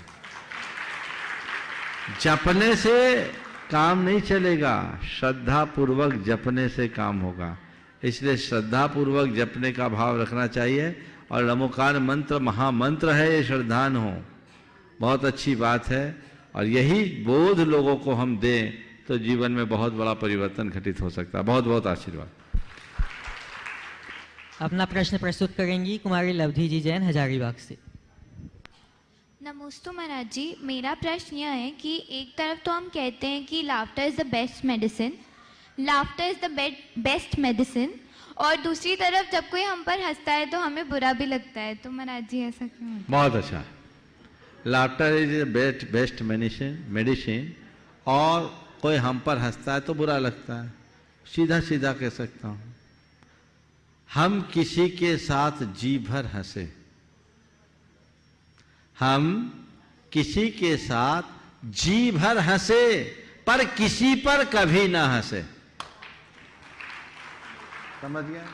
जपने से काम नहीं चलेगा, श्रद्धा पूर्वक जपने से काम होगा। इसलिए श्रद्धा पूर्वक जपने का भाव रखना चाहिए। और नमोकार मंत्र महामंत्र है, ये श्रद्धान हो, बहुत अच्छी बात है। और यही बोध लोगों को हम दें तो जीवन में बहुत बड़ा परिवर्तन घटित हो सकता है। बहुत बहुत आशीर्वाद। अपना प्रश्न प्रस्तुत करेंगी कुमारी लवधी जी जैन हजारीबाग से। नमस्ते महाराज जी, मेरा प्रश्न यह है कि एक तरफ तो हम कहते हैं कि laughter is the best medicine, laughter is the best medicine, और दूसरी तरफ जब कोई हम पर हंसता है तो हमें बुरा भी लगता है, तो महाराज जी ऐसा क्यों होता है? बहुत अच्छा। लाफ्टर इज बेस्ट मेडिसिन, और कोई हम पर हंसता है तो बुरा लगता है। सीधा सीधा कह सकता हूँ, हम किसी के साथ जी भर हंसे, हम किसी के साथ जी भर हंसे पर किसी पर कभी ना हंसे। समझ गया?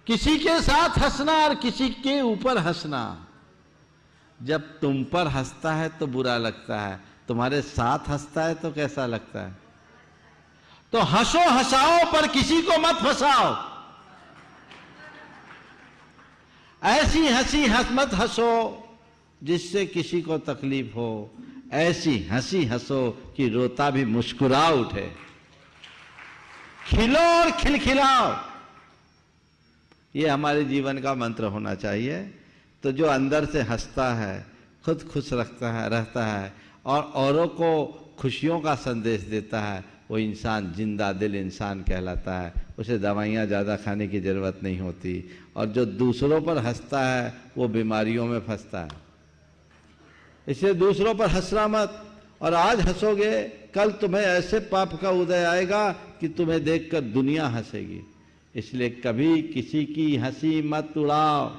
किसी के साथ हंसना और किसी के ऊपर हंसना। जब तुम पर हंसता है तो बुरा लगता है, तुम्हारे साथ हंसता है तो कैसा लगता है? तो हंसो हंसाओ पर किसी को मत फंसाओ। ऐसी हंसी मत हंसो जिससे किसी को तकलीफ हो, ऐसी हंसी हंसो कि रोता भी मुस्कुरा उठे। खिलो और खिलखिलाओ, ये हमारे जीवन का मंत्र होना चाहिए। तो जो अंदर से हंसता है, खुद खुश रहता है और औरों को खुशियों का संदेश देता है, वो इंसान जिंदा दिल इंसान कहलाता है। उसे दवाइयाँ ज़्यादा खाने की ज़रूरत नहीं होती। और जो दूसरों पर हंसता है वो बीमारियों में फंसता है। इसलिए दूसरों पर हंसना मत। और आज हंसोगे, कल तुम्हें ऐसे पाप का उदय आएगा कि तुम्हें देखकर दुनिया हंसेगी। इसलिए कभी किसी की हंसी मत उड़ाओ।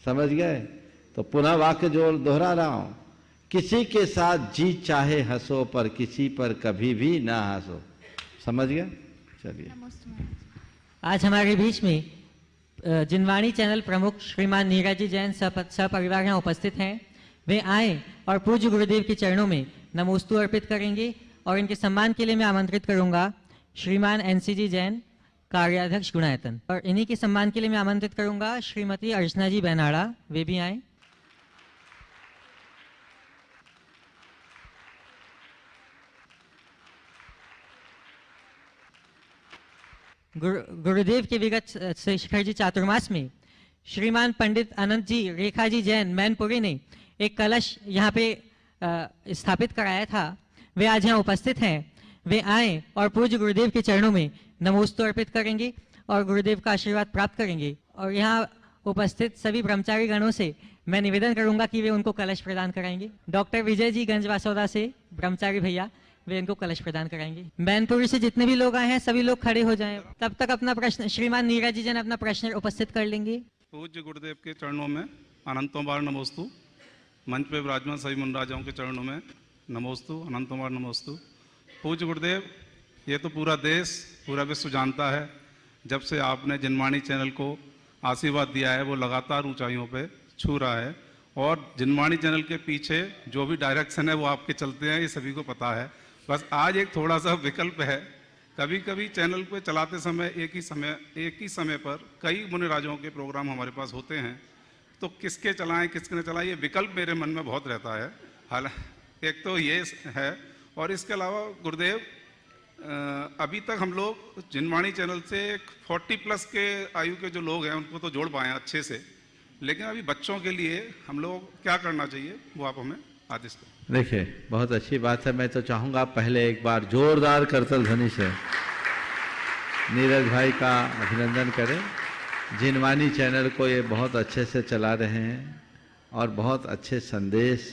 समझ गए? तो पुनः वाक्य जो दोहरा रहा हूं, किसी के साथ जी चाहे हंसो पर किसी पर कभी भी ना हंसो। समझ गए? चलिए। आज हमारे बीच में जिनवाणी चैनल प्रमुख श्रीमान नीरज जी जैन सपरिवार यहाँ उपस्थित हैं। वे आए और पूज्य गुरुदेव के चरणों में नमोस्तु अर्पित करेंगे। और इनके सम्मान के लिए मैं आमंत्रित करूंगा श्रीमान NC जी जैन, कार्याध्यक्ष गुणायतन। और इन्हीं के सम्मान के लिए मैं आमंत्रित करूंगा श्रीमती अर्चना जी बैनाड़ा, वे भी आए। गुरुदेव के विगत शिखर जी चातुर्मास में श्रीमान पंडित अनंत जी रेखा जी जैन मैनपुरी ने एक कलश यहाँ पे स्थापित कराया था। वे आज यहाँ उपस्थित हैं। वे आए और पूज्य गुरुदेव के चरणों में नमोस्तु अर्पित करेंगे और गुरुदेव का आशीर्वाद प्राप्त करेंगे। और यहाँ उपस्थित सभी ब्रह्मचारी गणों से मैं निवेदन करूंगा कि वे उनको कलश प्रदान कराएंगे। डॉक्टर विजय जी गंजवासौदा से ब्रह्मचारी भैया, वे इनको कलश प्रदान कराएंगे। मैनपुरी से जितने भी लोग आए हैं सभी लोग खड़े हो जाएं। तब तक अपना प्रश्न श्रीमान नीरज जी जैन अपना प्रश्न उपस्थित कर लेंगे। पूज्य गुरुदेव के चरणों में अनंतों बार नमोस्तु। मंच पे विराजमान सभी मुनराजाओं के चरणों में नमोस्तु, अनंतों बार नमोस्तु। पूज्य गुरुदेव, ये तो पूरा देश पूरा विश्व जानता है, जब से आपने जिनवाणी चैनल को आशीर्वाद दिया है वो लगातार ऊंचाइयों पे छू रहा है। और जिनवाणी चैनल के पीछे जो भी डायरेक्शन है वो आपके चलते हैं, ये सभी को पता है। बस आज एक थोड़ा सा विकल्प है, कभी कभी चैनल पे चलाते समय एक ही समय पर कई मुनिराजों के प्रोग्राम हमारे पास होते हैं, तो किसके चलाएं किसके न चलाएं, ये विकल्प मेरे मन में बहुत रहता है। हालांकि एक तो ये है, और इसके अलावा गुरुदेव अभी तक हम लोग जिनवाणी चैनल से 40+ के आयु के जो लोग हैं उनको तो जोड़ पाए हैं अच्छे से, लेकिन अभी बच्चों के लिए हम लोग क्या करना चाहिए वो आप हमें आदेश करें। देखिए, बहुत अच्छी बात है। मैं तो चाहूँगा पहले एक बार जोरदार करतल ध्वनि से नीरज भाई का अभिनंदन करें। जिनवाणी चैनल को ये बहुत अच्छे से चला रहे हैं और बहुत अच्छे संदेश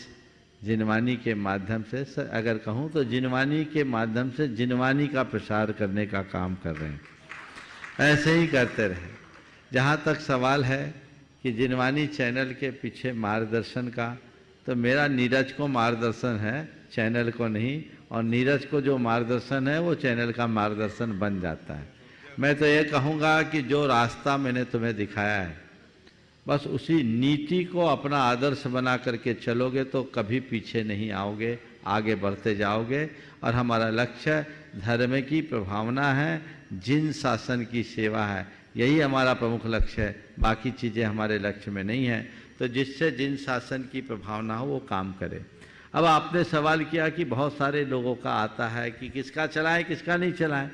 जिनवाणी के माध्यम से, अगर कहूँ तो जिनवाणी के माध्यम से जिनवाणी का प्रसार करने का काम कर रहे हैं। ऐसे ही करते रहे। जहाँ तक सवाल है कि जिनवाणी चैनल के पीछे मार्गदर्शन का, तो मेरा नीरज को मार्गदर्शन है, चैनल को नहीं। और नीरज को जो मार्गदर्शन है वो चैनल का मार्गदर्शन बन जाता है। मैं तो ये कहूँगा कि जो रास्ता मैंने तुम्हें दिखाया है बस उसी नीति को अपना आदर्श बना करके चलोगे तो कभी पीछे नहीं आओगे, आगे बढ़ते जाओगे। और हमारा लक्ष्य धर्म की प्रभावना है, जिन शासन की सेवा है, यही हमारा प्रमुख लक्ष्य है। बाकी चीज़ें हमारे लक्ष्य में नहीं हैं। तो जिससे जिन शासन की प्रभावना हो वो काम करे। अब आपने सवाल किया कि बहुत सारे लोगों का आता है कि किसका चलाएं किसका नहीं चलाएं।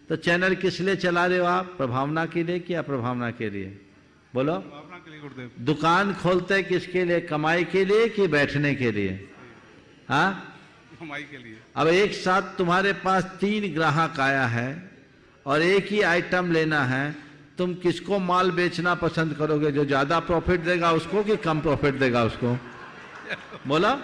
तो चैनल किस लिए चला रहे हो आप? प्रभावना के लिए कि अप्रभावना के लिए? बोलो। प्रभावना के लिए गुरुदेव। दुकान खोलते किसके लिए? कमाई के लिए कि बैठने के लिए? हाँ, कमाई के लिए। अब एक साथ तुम्हारे पास 3 ग्राहक आया है और एक ही आइटम लेना है, तुम किसको माल बेचना पसंद करोगे? जो ज्यादा प्रॉफिट देगा उसको कि कम प्रॉफिट देगा उसको? बोलो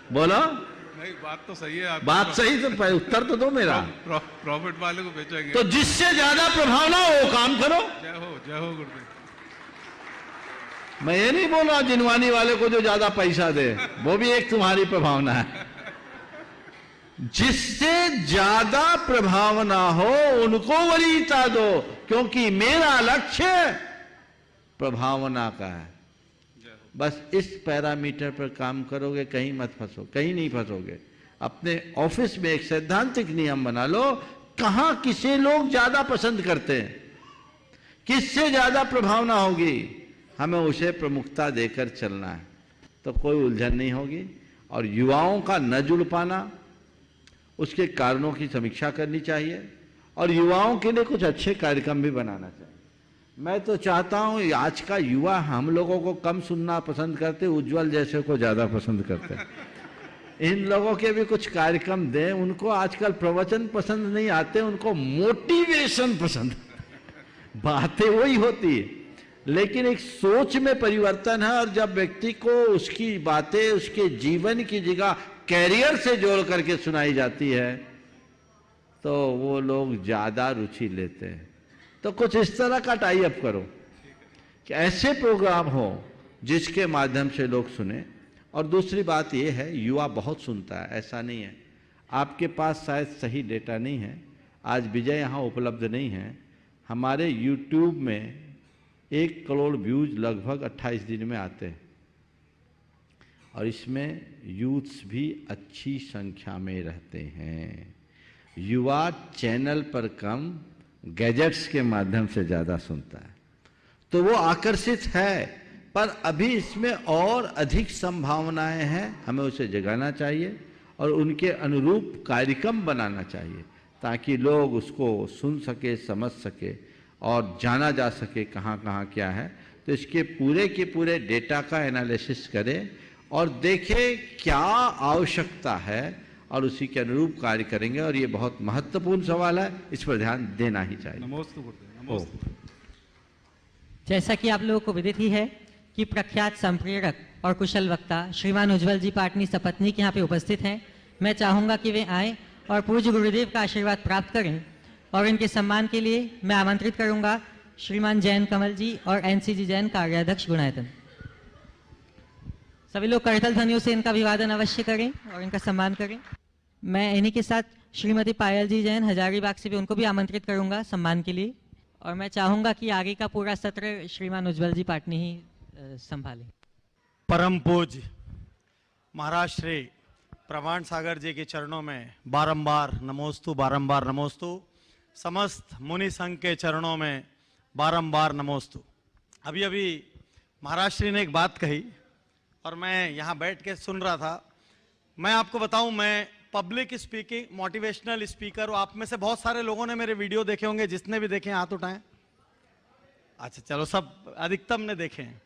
बोलो। नहीं, बात तो सही है आपकी। बात सही तो उत्तर तो दो मेरा। प्रॉफिट वाले को बेचेंगे। तो जिससे ज्यादा प्रभावना हो वो काम करो। जय हो गुरुदेव। मैं ये नहीं बोल रहा जिनवानी वाले को जो ज्यादा पैसा दे, वो भी एक तुम्हारी प्रभावना है। जिससे ज्यादा प्रभावना हो उनको वरीयता दो, क्योंकि मेरा लक्ष्य प्रभावना का है। बस इस पैरामीटर पर काम करोगे, कहीं मत फंसो, कहीं नहीं फंसोगे। अपने ऑफिस में एक सैद्धांतिक नियम बना लो, कहां किसे लोग ज्यादा पसंद करते हैं, किससे ज्यादा प्रभावना होगी, हमें उसे प्रमुखता देकर चलना है। तो कोई उलझन नहीं होगी। और युवाओं का न जुड़ पाना, उसके कारणों की समीक्षा करनी चाहिए और युवाओं के लिए कुछ अच्छे कार्यक्रम भी बनाना चाहिए। मैं तो चाहता हूं आज का युवा हम लोगों को कम सुनना पसंद करते, उज्जवल जैसे को ज्यादा पसंद करते हैं। इन लोगों के भी कुछ कार्यक्रम दें। उनको आजकल प्रवचन पसंद नहीं आते, उनको मोटिवेशन पसंद। बातें वही होती है, लेकिन एक सोच में परिवर्तन है। और जब व्यक्ति को उसकी बातें उसके जीवन की जगह कैरियर से जोड़ करके सुनाई जाती है तो वो लोग ज्यादा रुचि लेते हैं। तो कुछ इस तरह का टाई अप करो कि ऐसे प्रोग्राम हो जिसके माध्यम से लोग सुने। और दूसरी बात यह है, युवा बहुत सुनता है, ऐसा नहीं है। आपके पास शायद सही डेटा नहीं है, आज विजय यहाँ उपलब्ध नहीं है। हमारे YouTube में 1 करोड़ व्यूज लगभग 28 दिन में आते हैं और इसमें यूथ्स भी अच्छी संख्या में रहते हैं। युवा चैनल पर कम, गैजेट्स के माध्यम से ज़्यादा सुनता है, तो वो आकर्षित है। पर अभी इसमें और अधिक संभावनाएं हैं, हमें उसे जगाना चाहिए और उनके अनुरूप कार्यक्रम बनाना चाहिए ताकि लोग उसको सुन सके, समझ सके और जाना जा सके कहाँ कहाँ क्या है। तो इसके पूरे के पूरे डेटा का एनालिसिस करें और देखें क्या आवश्यकता है और उसी के अनुरूप कार्य करेंगे। और ये बहुत महत्वपूर्ण सवाल है, इस पर ध्यान देना ही चाहिए। नमोस्तु गुरुदेव, नमोस्तु। जैसा कि आप लोगों को विदित ही है कि प्रख्यात संप्रेरक और कुशल वक्ता श्रीमान उज्जवल जी पाटनी सपत्नीक यहाँ पे उपस्थित हैं। मैं चाहूँगा कि वे आएँ और पूज्य गुरुदेव का आशीर्वाद प्राप्त करें। और इनके सम्मान के लिए मैं आमंत्रित करूँगा श्रीमान जैन कमल जी और NCG जैन कार्याध्यक्ष गुणायतन। सभी लोग करतल ध्वनियों से इनका अभिवादन अवश्य करें और इनका सम्मान करें। मैं इन्हीं के साथ श्रीमती पायल जी जैन हजारीबाग से भी उनको भी आमंत्रित करूंगा सम्मान के लिए। और मैं चाहूंगा कि आगे का पूरा सत्र श्रीमान उज्जवल जी पाटनी ही संभालें। परम पूज्य महाराज श्री प्रमाण सागर जी के चरणों में बारंबार नमोस्तु, बारंबार नमोस्तु। समस्त मुनि संघ के चरणों में बारंबार नमोस्तु। अभी अभी महाराज श्री ने एक बात कही और मैं यहाँ बैठ के सुन रहा था। मैं आपको बताऊं, मैं पब्लिक स्पीकिंग मोटिवेशनल स्पीकर हूँ। आप में से बहुत सारे लोगों ने मेरे वीडियो देखे होंगे, जिसने भी देखे हाथ उठाएं। अच्छा चलो, सब अधिकतम ने देखे हैं।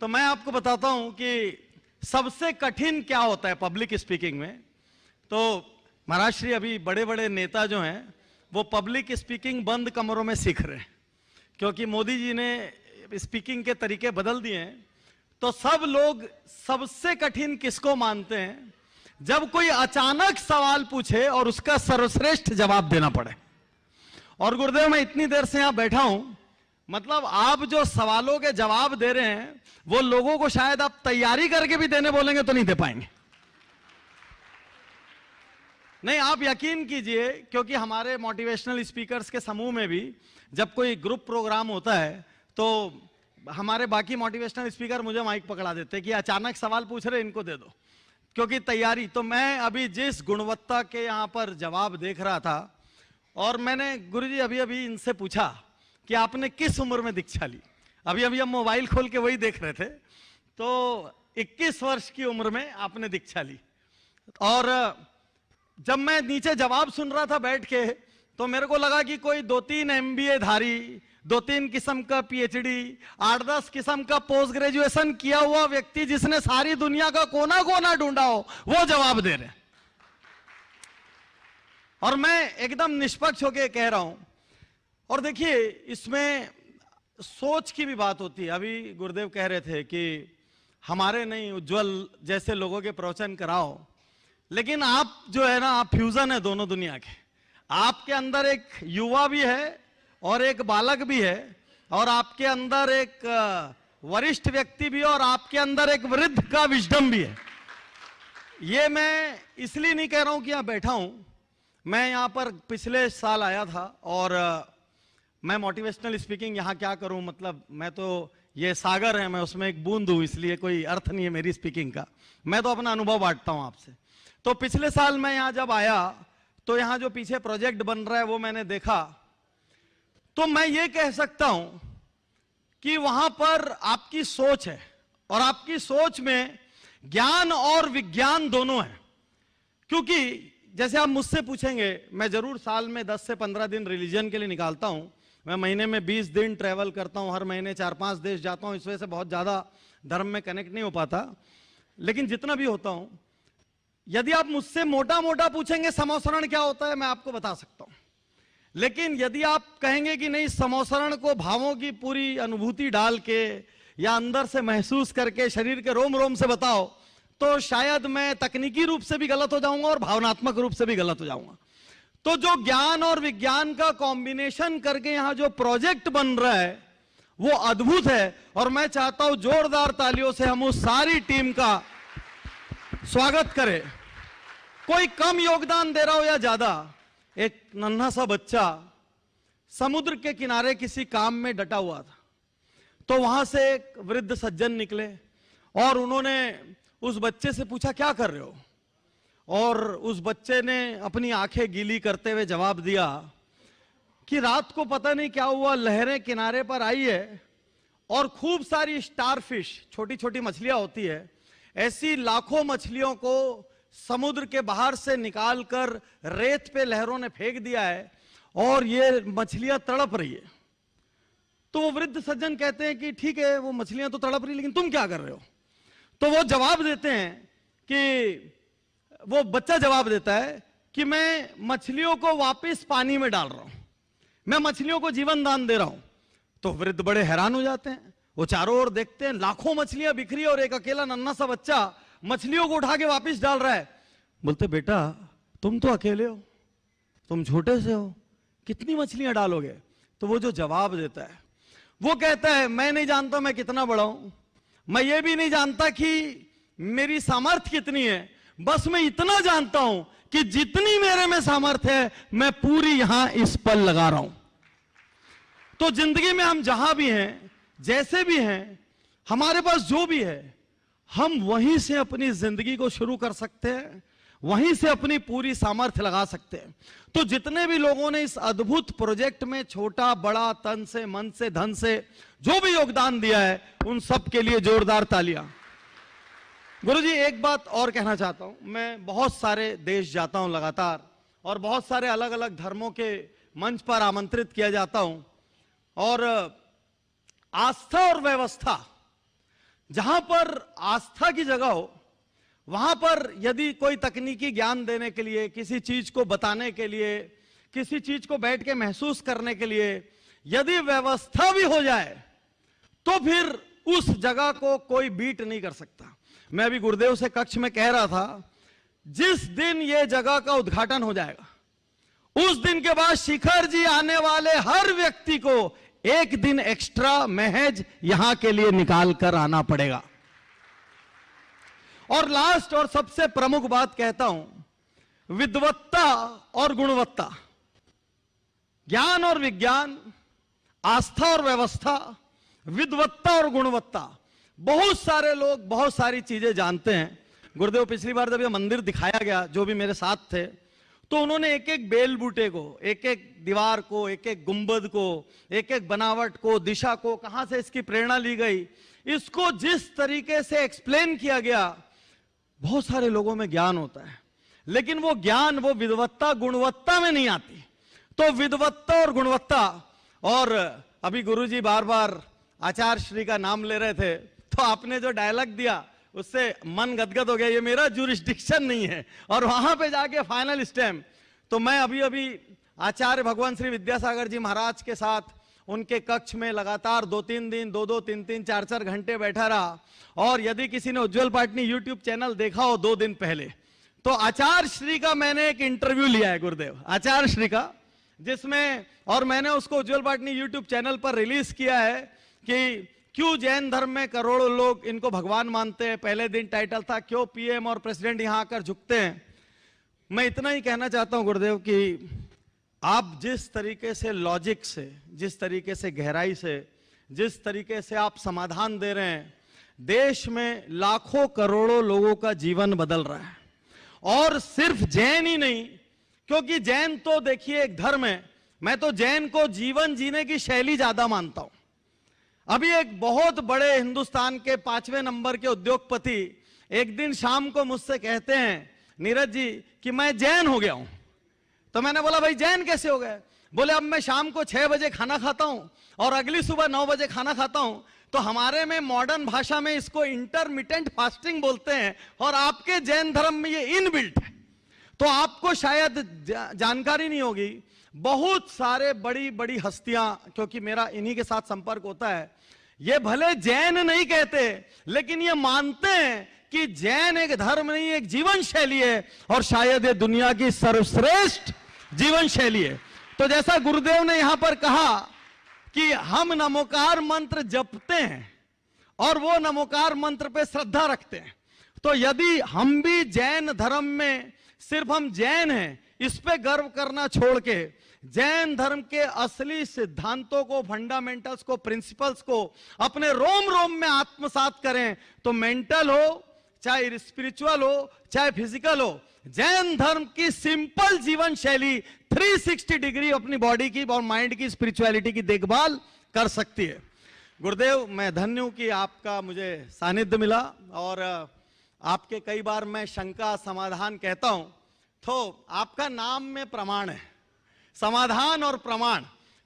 तो मैं आपको बताता हूं कि सबसे कठिन क्या होता है पब्लिक स्पीकिंग में। तो महाराज श्री अभी बड़े बड़े नेता जो हैं वो पब्लिक स्पीकिंग बंद कमरों में सीख रहे हैं, क्योंकि मोदी जी ने स्पीकिंग के तरीके बदल दिए हैं। तो सब लोग सबसे कठिन किसको मानते हैं? जब कोई अचानक सवाल पूछे और उसका सर्वश्रेष्ठ जवाब देना पड़े। और गुरुदेव मैं इतनी देर से यहां बैठा हूं, मतलब आप जो सवालों के जवाब दे रहे हैं वो लोगों को शायद आप तैयारी करके भी देने बोलेंगे तो नहीं दे पाएंगे। नहीं, आप यकीन कीजिए, क्योंकि हमारे मोटिवेशनल स्पीकर्स के समूह में भी जब कोई ग्रुप प्रोग्राम होता है तो हमारे बाकी मोटिवेशनल स्पीकर मुझे माइक पकड़ा देते कि अचानक सवाल पूछ रहे इनको दे दो, क्योंकि तैयारी। तो मैं अभी जिस गुणवत्ता के यहाँ पर जवाब देख रहा था, और मैंने गुरुजी अभी अभी इनसे पूछा कि आपने किस उम्र में दीक्षा ली। अभी अभी हम मोबाइल खोल के वही देख रहे थे, तो 21 वर्ष की उम्र में आपने दीक्षा ली। और जब मैं नीचे जवाब सुन रहा था बैठ के, तो मेरे को लगा कि कोई 2-3 MBA धारी, 2-3 किस्म का PhD, 8-10 किस्म का पोस्ट ग्रेजुएशन किया हुआ व्यक्ति जिसने सारी दुनिया का कोना कोना ढूंढा हो, वो जवाब दे रहे। और मैं एकदम निष्पक्ष होके कह रहा हूं। और देखिए, इसमें सोच की भी बात होती है। अभी गुरुदेव कह रहे थे कि हमारे नहीं, उज्जवल जैसे लोगों के प्रवचन कराओ, लेकिन आप जो है ना, आप फ्यूजन है दोनों दुनिया के। आपके अंदर एक युवा भी है और एक बालक भी है, और आपके अंदर एक वरिष्ठ व्यक्ति भी है, और आपके अंदर एक वृद्ध का विजडम भी है। ये मैं इसलिए नहीं कह रहा हूं कि यहां बैठा हूं। मैं यहां पर पिछले साल आया था, और मैं मोटिवेशनल स्पीकिंग यहां क्या करूं, मतलब मैं तो, ये सागर है, मैं उसमें एक बूंद हूं, इसलिए कोई अर्थ नहीं है मेरी स्पीकिंग का। मैं तो अपना अनुभव बांटता हूं आपसे। तो पिछले साल मैं यहां जब आया, तो यहां जो पीछे प्रोजेक्ट बन रहा है वो मैंने देखा, तो मैं ये कह सकता हूं कि वहां पर आपकी सोच है, और आपकी सोच में ज्ञान और विज्ञान दोनों है। क्योंकि जैसे आप मुझसे पूछेंगे, मैं जरूर साल में 10 से 15 दिन रिलीजन के लिए निकालता हूं। मैं महीने में 20 दिन ट्रैवल करता हूं, हर महीने 4-5 देश जाता हूं, इस वजह से बहुत ज्यादा धर्म में कनेक्ट नहीं हो पाता। लेकिन जितना भी होता हूं, यदि आप मुझसे मोटा मोटा पूछेंगे समोसरण क्या होता है, मैं आपको बता सकता हूं। लेकिन यदि आप कहेंगे कि नहीं, समोसरण को भावों की पूरी अनुभूति डाल के या अंदर से महसूस करके शरीर के रोम रोम से बताओ, तो शायद मैं तकनीकी रूप से भी गलत हो जाऊंगा और भावनात्मक रूप से भी गलत हो जाऊंगा। तो जो ज्ञान और विज्ञान का कॉम्बिनेशन करके यहां जो प्रोजेक्ट बन रहा है वो अद्भुत है। और मैं चाहता हूं जोरदार तालियों से हम उस सारी टीम का स्वागत करें। कोई कम योगदान दे रहा हो या ज्यादा, एक नन्हा सा बच्चा समुद्र के किनारे किसी काम में डटा हुआ था, तो वहां से एक वृद्ध सज्जन निकले और उन्होंने उस बच्चे से पूछा क्या कर रहे हो, और उस बच्चे ने अपनी आंखें गीली करते हुए जवाब दिया कि रात को पता नहीं क्या हुआ, लहरें किनारे पर आई है और खूब सारी स्टारफिश, छोटी छोटी मछलियां होती है, ऐसी लाखों मछलियों को समुद्र के बाहर से निकालकर रेत पे लहरों ने फेंक दिया है और ये मछलियां तड़प रही है। तो वो वृद्ध सज्जन कहते हैं कि ठीक है, वो मछलियां तो तड़प रही, लेकिन तुम क्या कर रहे हो? तो वो जवाब देते हैं कि, वो बच्चा जवाब देता है कि मैं मछलियों को वापस पानी में डाल रहा हूं, मैं मछलियों को जीवन दान दे रहा हूं। तो वृद्ध बड़े हैरान हो जाते हैं, वो चारों ओर देखते हैं, लाखों मछलियां बिखरी और एक अकेला नन्हा सा बच्चा मछलियों को उठा के वापस डाल रहा है। बोलते बेटा तुम तो अकेले हो, तुम छोटे से हो, कितनी मछलियां डालोगे? तो वो जो जवाब देता है वो कहता है मैं नहीं जानता मैं कितना बड़ा हूं, मैं ये भी नहीं जानता कि मेरी सामर्थ्य कितनी है, बस मैं इतना जानता हूं कि जितनी मेरे में सामर्थ्य है मैं पूरी यहां इस पल लगा रहा हूं। तो जिंदगी में हम जहां भी हैं, जैसे भी हैं, हमारे पास जो भी है, हम वहीं से अपनी जिंदगी को शुरू कर सकते हैं, वहीं से अपनी पूरी सामर्थ्य लगा सकते हैं। तो जितने भी लोगों ने इस अद्भुत प्रोजेक्ट में छोटा बड़ा, तन से, मन से, धन से जो भी योगदान दिया है, उन सब के लिए जोरदार तालियां। गुरुजी एक बात और कहना चाहता हूं, मैं बहुत सारे देश जाता हूं लगातार और बहुत सारे अलग अलग धर्मों के मंच पर आमंत्रित किया जाता हूं, और आस्था और व्यवस्था, जहां पर आस्था की जगह हो वहां पर यदि कोई तकनीकी ज्ञान देने के लिए, किसी चीज को बताने के लिए, किसी चीज को बैठ के महसूस करने के लिए यदि व्यवस्था भी हो जाए, तो फिर उस जगह को कोई बीट नहीं कर सकता। मैं अभी गुरुदेव से कक्ष में कह रहा था, जिस दिन ये जगह का उद्घाटन हो जाएगा, उस दिन के बाद शिखर जी आने वाले हर व्यक्ति को एक दिन एक्स्ट्रा महज यहां के लिए निकाल कर आना पड़ेगा। और लास्ट और सबसे प्रमुख बात कहता हूं, विद्वत्ता और गुणवत्ता, ज्ञान और विज्ञान, आस्था और व्यवस्था, विद्वत्ता और गुणवत्ता। बहुत सारे लोग बहुत सारी चीजें जानते हैं। गुरुदेव पिछली बार जब ये मंदिर दिखाया गया, जो भी मेरे साथ थे, तो उन्होंने एक एक बेल बूटे को, एक एक दीवार को, एक एक गुंबद को, एक एक बनावट को, दिशा को, कहां से इसकी प्रेरणा ली गई, इसको जिस तरीके से एक्सप्लेन किया गया। बहुत सारे लोगों में ज्ञान होता है, लेकिन वो ज्ञान वो विद्वत्ता गुणवत्ता में नहीं आती। तो विद्वत्ता और गुणवत्ता, और अभी गुरुजी बार बार आचार्य श्री का नाम ले रहे थे, तो आपने जो डायलॉग दिया उससे मन गदगद हो गया। ये मेरा जुरिस्डिक्शन नहीं है, और वहां पे जाके फाइनल स्टैम्प। तो मैं अभी आचार्य भगवान श्री विद्यासागर जी महाराज के साथ उनके कक्ष में लगातार 2-3 दिन, 2-2, 3-3, 4-4 घंटे बैठा रहा। और यदि किसी ने उज्जवल पाटनी यूट्यूब चैनल देखा हो 2 दिन पहले, तो आचार्य श्री का मैंने एक इंटरव्यू लिया है, गुरुदेव आचार्य श्री का, जिसमें, और मैंने उसको उज्जवल पाटनी यूट्यूब चैनल पर रिलीज किया है कि क्यों जैन धर्म में करोड़ों लोग इनको भगवान मानते हैं। पहले दिन टाइटल था क्यों पीएम और प्रेसिडेंट यहां आकर झुकते हैं। मैं इतना ही कहना चाहता हूं गुरुदेव कि आप जिस तरीके से लॉजिक से, जिस तरीके से गहराई से, जिस तरीके से आप समाधान दे रहे हैं, देश में लाखों करोड़ों लोगों का जीवन बदल रहा है। और सिर्फ जैन ही नहीं, क्योंकि जैन तो देखिए एक धर्म है, मैं तो जैन को जीवन जीने की शैली ज्यादा मानता हूं। अभी एक बहुत बड़े हिंदुस्तान के 5वें नंबर के उद्योगपति एक दिन शाम को मुझसे कहते हैं, नीरज जी, कि मैं जैन हो गया हूं। तो मैंने बोला भाई जैन कैसे हो गए? बोले अब मैं शाम को 6 बजे खाना खाता हूं और अगली सुबह 9 बजे खाना खाता हूं। तो हमारे में मॉडर्न भाषा में इसको इंटरमिटेंट फास्टिंग बोलते हैं, और आपके जैन धर्म में ये इनबिल्ट है। तो आपको शायद जानकारी नहीं होगी, बहुत सारे बड़ी बड़ी हस्तियां, क्योंकि मेरा इन्हीं के साथ संपर्क होता है, ये भले जैन नहीं कहते, लेकिन ये मानते हैं कि जैन एक धर्म नहीं, एक जीवन शैली है, और शायद ये दुनिया की सर्वश्रेष्ठ जीवन शैली है। तो जैसा गुरुदेव ने यहां पर कहा कि हम नमोकार मंत्र जपते हैं और वो नमोकार मंत्र पे श्रद्धा रखते हैं, तो यदि हम भी जैन धर्म में सिर्फ हम जैन हैं, इस पे गर्व करना छोड़ के जैन धर्म के असली सिद्धांतों को, फंडामेंटल्स को, प्रिंसिपल्स को अपने रोम रोम में आत्मसात करें, तो मेंटल हो चाहे स्पिरिचुअल हो चाहे फिजिकल हो, जैन धर्म की सिंपल जीवन शैली 360 डिग्री अपनी बॉडी की और माइंड की, स्पिरिचुअलिटी की देखभाल कर सकती है। गुरुदेव, मैं धन्य हूं कि आपका मुझे सानिध्य मिला, और आपके कई बार मैं शंका समाधान कहता हूं, तो आपका नाम में प्रमाण है, समाधान और प्रमाण।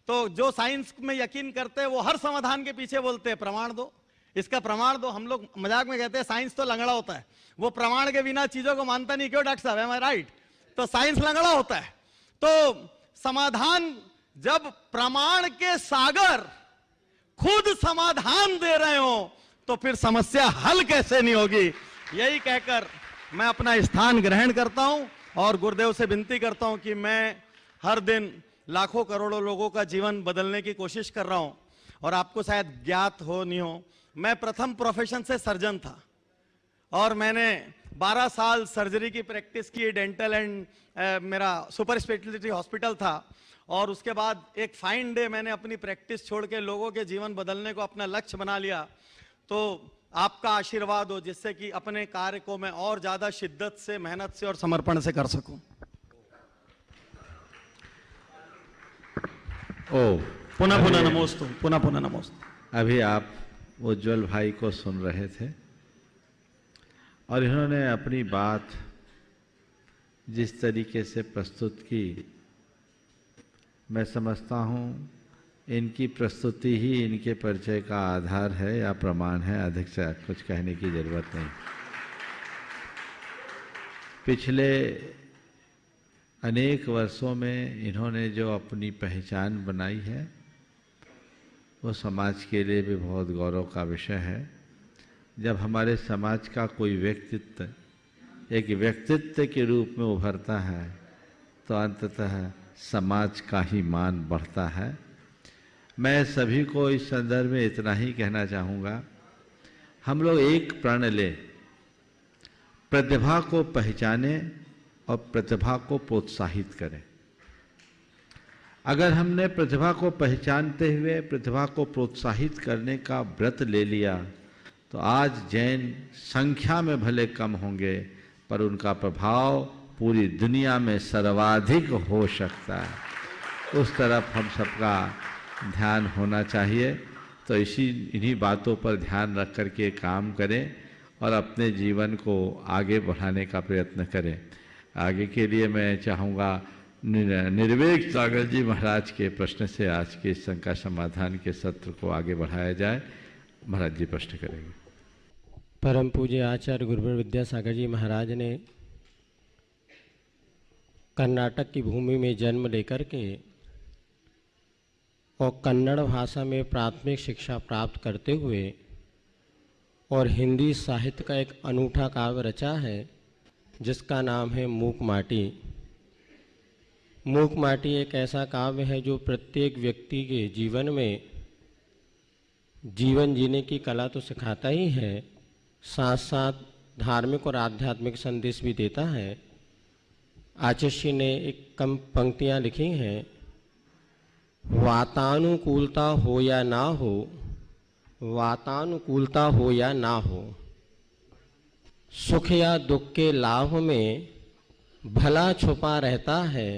तो जो साइंस में यकीन करते हैं वो हर समाधान के पीछे बोलते हैं प्रमाण दो, इसका प्रमाण दो। हम लोग मजाक में कहते हैं साइंस तो लंगड़ा होता है, वो प्रमाण के बिना चीजों को मानता नहीं। क्यों डॉक्टर साहब, एम आई राइट? तो साइंस लंगड़ा होता है। तो समाधान, जब प्रमाण के सागर खुद समाधान दे रहे हो, तो फिर समस्या हल कैसे नहीं होगी। यही कहकर मैं अपना स्थान ग्रहण करता हूं, और गुरुदेव से विनती करता हूं कि मैं हर दिन लाखों करोड़ों लोगों का जीवन बदलने की कोशिश कर रहा हूं। और आपको शायद ज्ञात हो नहीं हो, मैं प्रथम प्रोफेशन से सर्जन था, और मैंने 12 साल सर्जरी की प्रैक्टिस की, डेंटल एंड मेरा सुपर स्पेशलिटी हॉस्पिटल था। और उसके बाद एक फाइन डे मैंने अपनी प्रैक्टिस छोड़ के लोगों के जीवन बदलने को अपना लक्ष्य बना लिया। तो आपका आशीर्वाद हो, जिससे कि अपने कार्य को मैं और ज्यादा शिद्दत से, मेहनत से और समर्पण से कर सकूं। पुनः पुनः नमोस्तु, पुनः पुनः नमोस्तु। अभी आप उज्जवल भाई को सुन रहे थे, और इन्होंने अपनी बात जिस तरीके से प्रस्तुत की, मैं समझता हूँ इनकी प्रस्तुति ही इनके परिचय का आधार है या प्रमाण है। अधिक से कुछ कहने की जरूरत नहीं। पिछले अनेक वर्षों में इन्होंने जो अपनी पहचान बनाई है, वो समाज के लिए भी बहुत गौरव का विषय है। जब हमारे समाज का कोई व्यक्तित्व एक व्यक्तित्व के रूप में उभरता है, तो अंततः समाज का ही मान बढ़ता है। मैं सभी को इस संदर्भ में इतना ही कहना चाहूँगा, हम लोग एक प्रण लें, प्रतिभा को पहचानें और प्रतिभा को प्रोत्साहित करें। अगर हमने प्रतिभा को पहचानते हुए प्रतिभा को प्रोत्साहित करने का व्रत ले लिया तो आज जैन संख्या में भले कम होंगे पर उनका प्रभाव पूरी दुनिया में सर्वाधिक हो सकता है। उस तरफ हम सबका ध्यान होना चाहिए। तो इन्हीं बातों पर ध्यान रख कर के काम करें और अपने जीवन को आगे बढ़ाने का प्रयत्न करें। आगे के लिए मैं चाहूँगा निर्वेक सागर जी महाराज के प्रश्न से आज के इस शंका समाधान के सत्र को आगे बढ़ाया जाए। महाराज जी प्रश्न करेंगे। परम पूज्य आचार्य गुरुवर विद्यासागर जी महाराज ने कर्नाटक की भूमि में जन्म लेकर के और कन्नड़ भाषा में प्राथमिक शिक्षा प्राप्त करते हुए और हिंदी साहित्य का एक अनूठा काव्य रचा है जिसका नाम है मूक माटी। मूक माटी एक ऐसा काव्य है जो प्रत्येक व्यक्ति के जीवन में जीवन जीने की कला तो सिखाता ही है, साथ साथ धार्मिक और आध्यात्मिक संदेश भी देता है। आचार्य ने एक कम पंक्तियाँ लिखी हैं, वातानुकूलता हो या ना हो, वातानुकूलता हो या ना हो, सुख या दुख के लाभ में भला छुपा रहता है,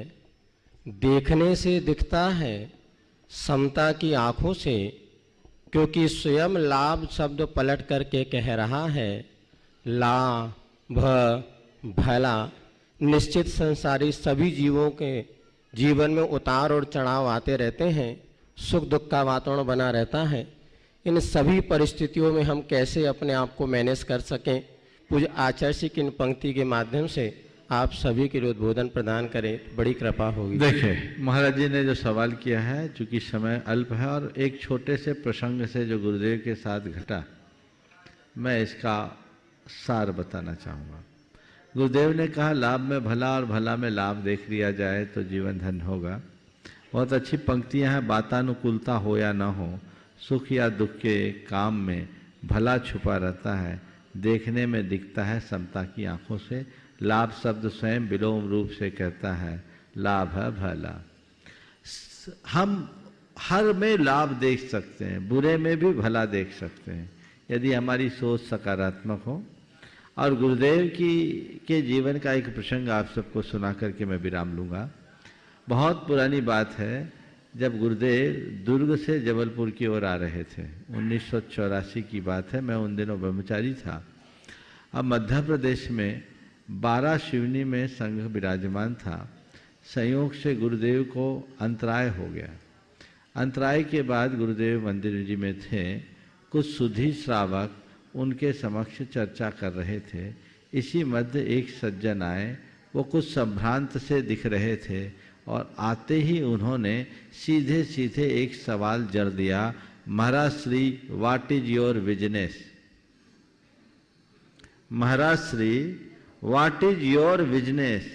देखने से दिखता है समता की आँखों से, क्योंकि स्वयं लाभ शब्द पलट करके कह रहा है लाभ भला। निश्चित संसारी सभी जीवों के जीवन में उतार और चढ़ाव आते रहते हैं, सुख दुख का वातावरण बना रहता है। इन सभी परिस्थितियों में हम कैसे अपने आप को मैनेज कर सकें, पूज्य आचार्य की इन पंक्ति के माध्यम से आप सभी के लिए उद्बोधन प्रदान करें, बड़ी कृपा होगी। देखिए महाराज जी ने जो सवाल किया है, चूँकि समय अल्प है और एक छोटे से प्रसंग से जो गुरुदेव के साथ घटा, मैं इसका सार बताना चाहूँगा। गुरुदेव ने कहा लाभ में भला और भला में लाभ देख लिया जाए तो जीवन धन होगा। बहुत अच्छी पंक्तियाँ हैं, वातानुकूलता हो या ना हो, सुख या दुख के काम में भला छुपा रहता है, देखने में दिखता है समता की आँखों से, लाभ शब्द स्वयं विलोम रूप से कहता है लाभ है भला। हम हर में लाभ देख सकते हैं, बुरे में भी भला देख सकते हैं यदि हमारी सोच सकारात्मक हो। और गुरुदेव के जीवन का एक प्रसंग आप सबको सुना करके मैं विराम लूँगा। बहुत पुरानी बात है, जब गुरुदेव दुर्ग से जबलपुर की ओर आ रहे थे, 1984 की बात है, मैं उन दिनों ब्रह्मचारी था। अब मध्य प्रदेश में 12 शिवनी में संघ विराजमान था। संयोग से गुरुदेव को अंतराय हो गया। अंतराय के बाद गुरुदेव मंदिर जी में थे, कुछ सुधी श्रावक उनके समक्ष चर्चा कर रहे थे। इसी मध्य एक सज्जन आए, वो कुछ संभ्रांत से दिख रहे थे और आते ही उन्होंने सीधे सीधे एक सवाल जड़ दिया, Maharaj Shri what is your business? Maharaj Shri what is your business?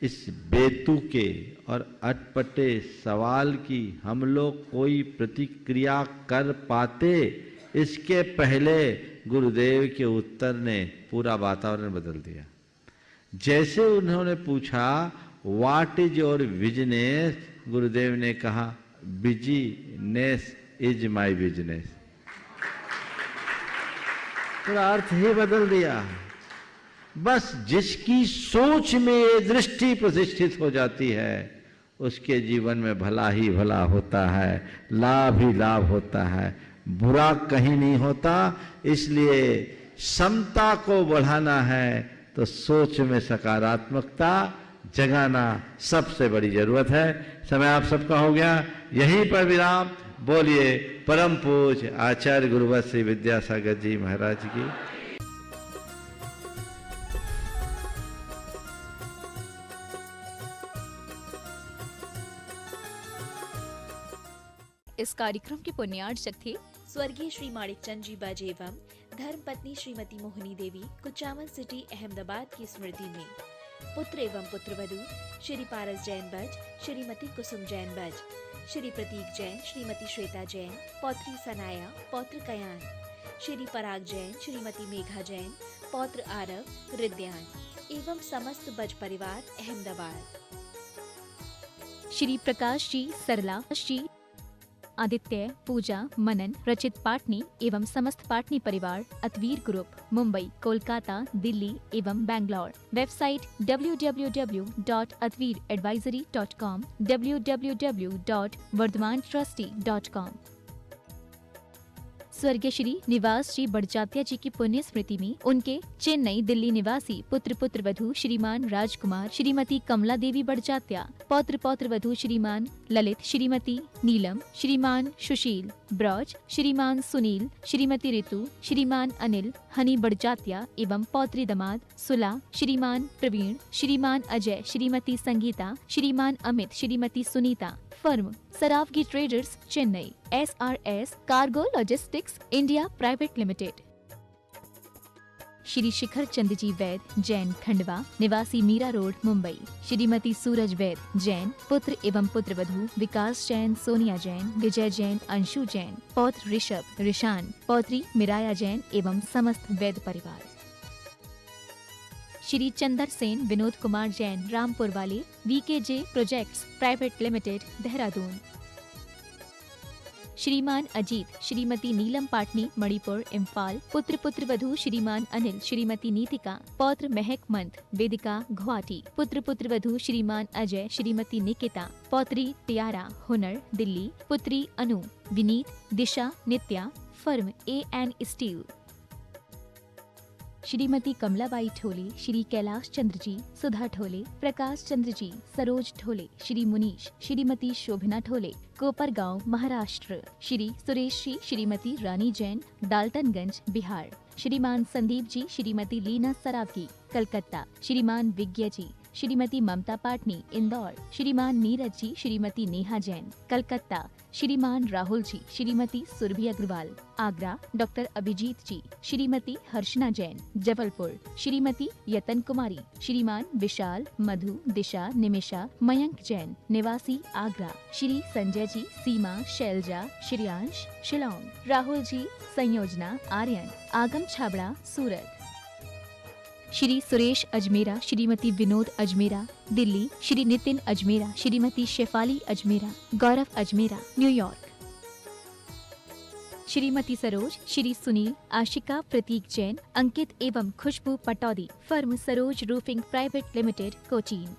इस बेतुके और अटपटे सवाल की हम लोग कोई प्रतिक्रिया कर पाते, इसके पहले गुरुदेव के उत्तर ने पूरा वातावरण बदल दिया। जैसे उन्होंने पूछा व्हाट इज योर बिजनेस, गुरुदेव ने कहा बिजनेस इज माय बिजनेस। पूरा अर्थ ही बदल दिया। बस जिसकी सोच में ये दृष्टि प्रतिष्ठित हो जाती है उसके जीवन में भला ही भला होता है, लाभ ही लाभ होता है, बुरा कहीं नहीं होता। इसलिए समता को बढ़ाना है तो सोच में सकारात्मकता जगाना सबसे बड़ी जरूरत है। समय आप सबका हो गया, यहीं पर विराम। बोलिए परम पूज्य आचार्य गुरुवर श्री विद्यासागर जी महाराज की। इस कार्यक्रम के पुण्यार्चक थे स्वर्गीय श्री माणिकचंद जी बाजे एवं धर्म पत्नी श्रीमती मोहिनी देवी, कुचामन सिटी, अहमदाबाद की स्मृति में पुत्र एवं पुत्रवधू श्री पारस जैन बज, श्रीमती कुसुम जैन बज, श्री प्रतीक जैन, श्रीमती श्वेता जैन, पौत्री सनाया, पौत्र कयान, श्री पराग जैन, श्रीमती मेघा जैन, पौत्र आरव, रिद्यान एवं समस्त बज परिवार अहमदाबाद। श्री प्रकाश जी सरला, श्री आदित्य, पूजा, मनन, रचित पाटनी एवं समस्त पाटनी परिवार, अतवीर ग्रुप, मुंबई, कोलकाता, दिल्ली एवं बैंगलोर। Website www.atveeradvisory.com, www.vardhamantrusty.com। स्वर्गीय श्री निवास जी बड़जात्या जी की पुण्य स्मृति में उनके चेन्नई दिल्ली निवासी पुत्र पुत्र वधू श्रीमान राजकुमार, श्रीमती कमला देवी बड़जात्या, पौत्र पौत्र वधू श्रीमान ललित, श्रीमती नीलम, श्रीमान सुशील ब्रज, श्रीमान सुनील, श्रीमती ऋतु, श्रीमान अनिल हनी बड़जात्या एवं पौत्री दमाद सुला, श्रीमान प्रवीण, श्रीमान Ajay, Shrimati Sangeeta, Shriman Amit, Shrimati Sunita. Firm Saraogi traders Chennai, SRS cargo logistics India private limited. Shri Shikhar Chand ji Vaid Jain Khandwa, निवासी मीरा रोड मुंबई, श्रीमती सूरज वैद जैन, पुत्र एवं पुत्र वधू विकास जैन, सोनिया जैन, विजय जैन, अंशु जैन, पौत्र ऋषभ, ऋषान, पौत्री मिराया जैन एवं समस्त वैद परिवार। श्री चंदर सेन विनोद कुमार जैन रामपुर वाले, VKJ projects private limited Dehradun. श्रीमान अजीत, श्रीमती नीलम पाटनी मणिपुर इम्फाल, पुत्र पुत्र वधू श्रीमान अनिल, श्रीमती नीतिका, पौत्र महक मंथ वेदिका गुवाहाटी, पुत्र पुत्र वधू श्रीमान अजय, श्रीमती निकिता, पौत्री टियारा हुनर दिल्ली, पुत्री Anu, Vineet, Disha, Nitya. Firm AN steel. Shrimati Kamlabai Thole, Shri Kailash Chandra ji, Sudha Thole, Prakash Chandra ji, Saroj Thole, Shri Munish, Shrimati Shobhana Thole, Kopargaon Maharashtra. Shri Suresh ji, Shrimati Rani Jain, Daltonganj Bihar. Shriman Sandeep जी, श्रीमती लीना सरावगी, कलकत्ता। श्रीमान विज्ञ जी, श्रीमती ममता पाटनी इंदौर, श्रीमान नीरज जी, श्रीमती नेहा जैन, कलकत्ता। श्रीमान राहुल जी, श्रीमती सुरभि अग्रवाल, आगरा। डॉक्टर अभिजीत जी, श्रीमती हर्षना जैन, जबलपुर। श्रीमती यतन कुमारी, श्रीमान विशाल, मधु, दिशा, निमिषा, मयंक जैन, निवासी आगरा। श्री संजय जी, सीमा, शैलजा, श्रेयांश, शिलोंग। राहुल जी, संयोजना, आर्यन, आगम छाबड़ा, सूरत। श्री सुरेश अजमेरा, श्रीमती विनोद अजमेरा, दिल्ली। श्री नितिन अजमेरा, श्रीमती शेफाली अजमेरा, गौरव अजमेरा, न्यूयॉर्क। श्रीमती सरोज, श्री सुनील, आशिका प्रतीक जैन, अंकित एवं Khushbu Pataudi. Firm Saroj roofing private limited, Cochin.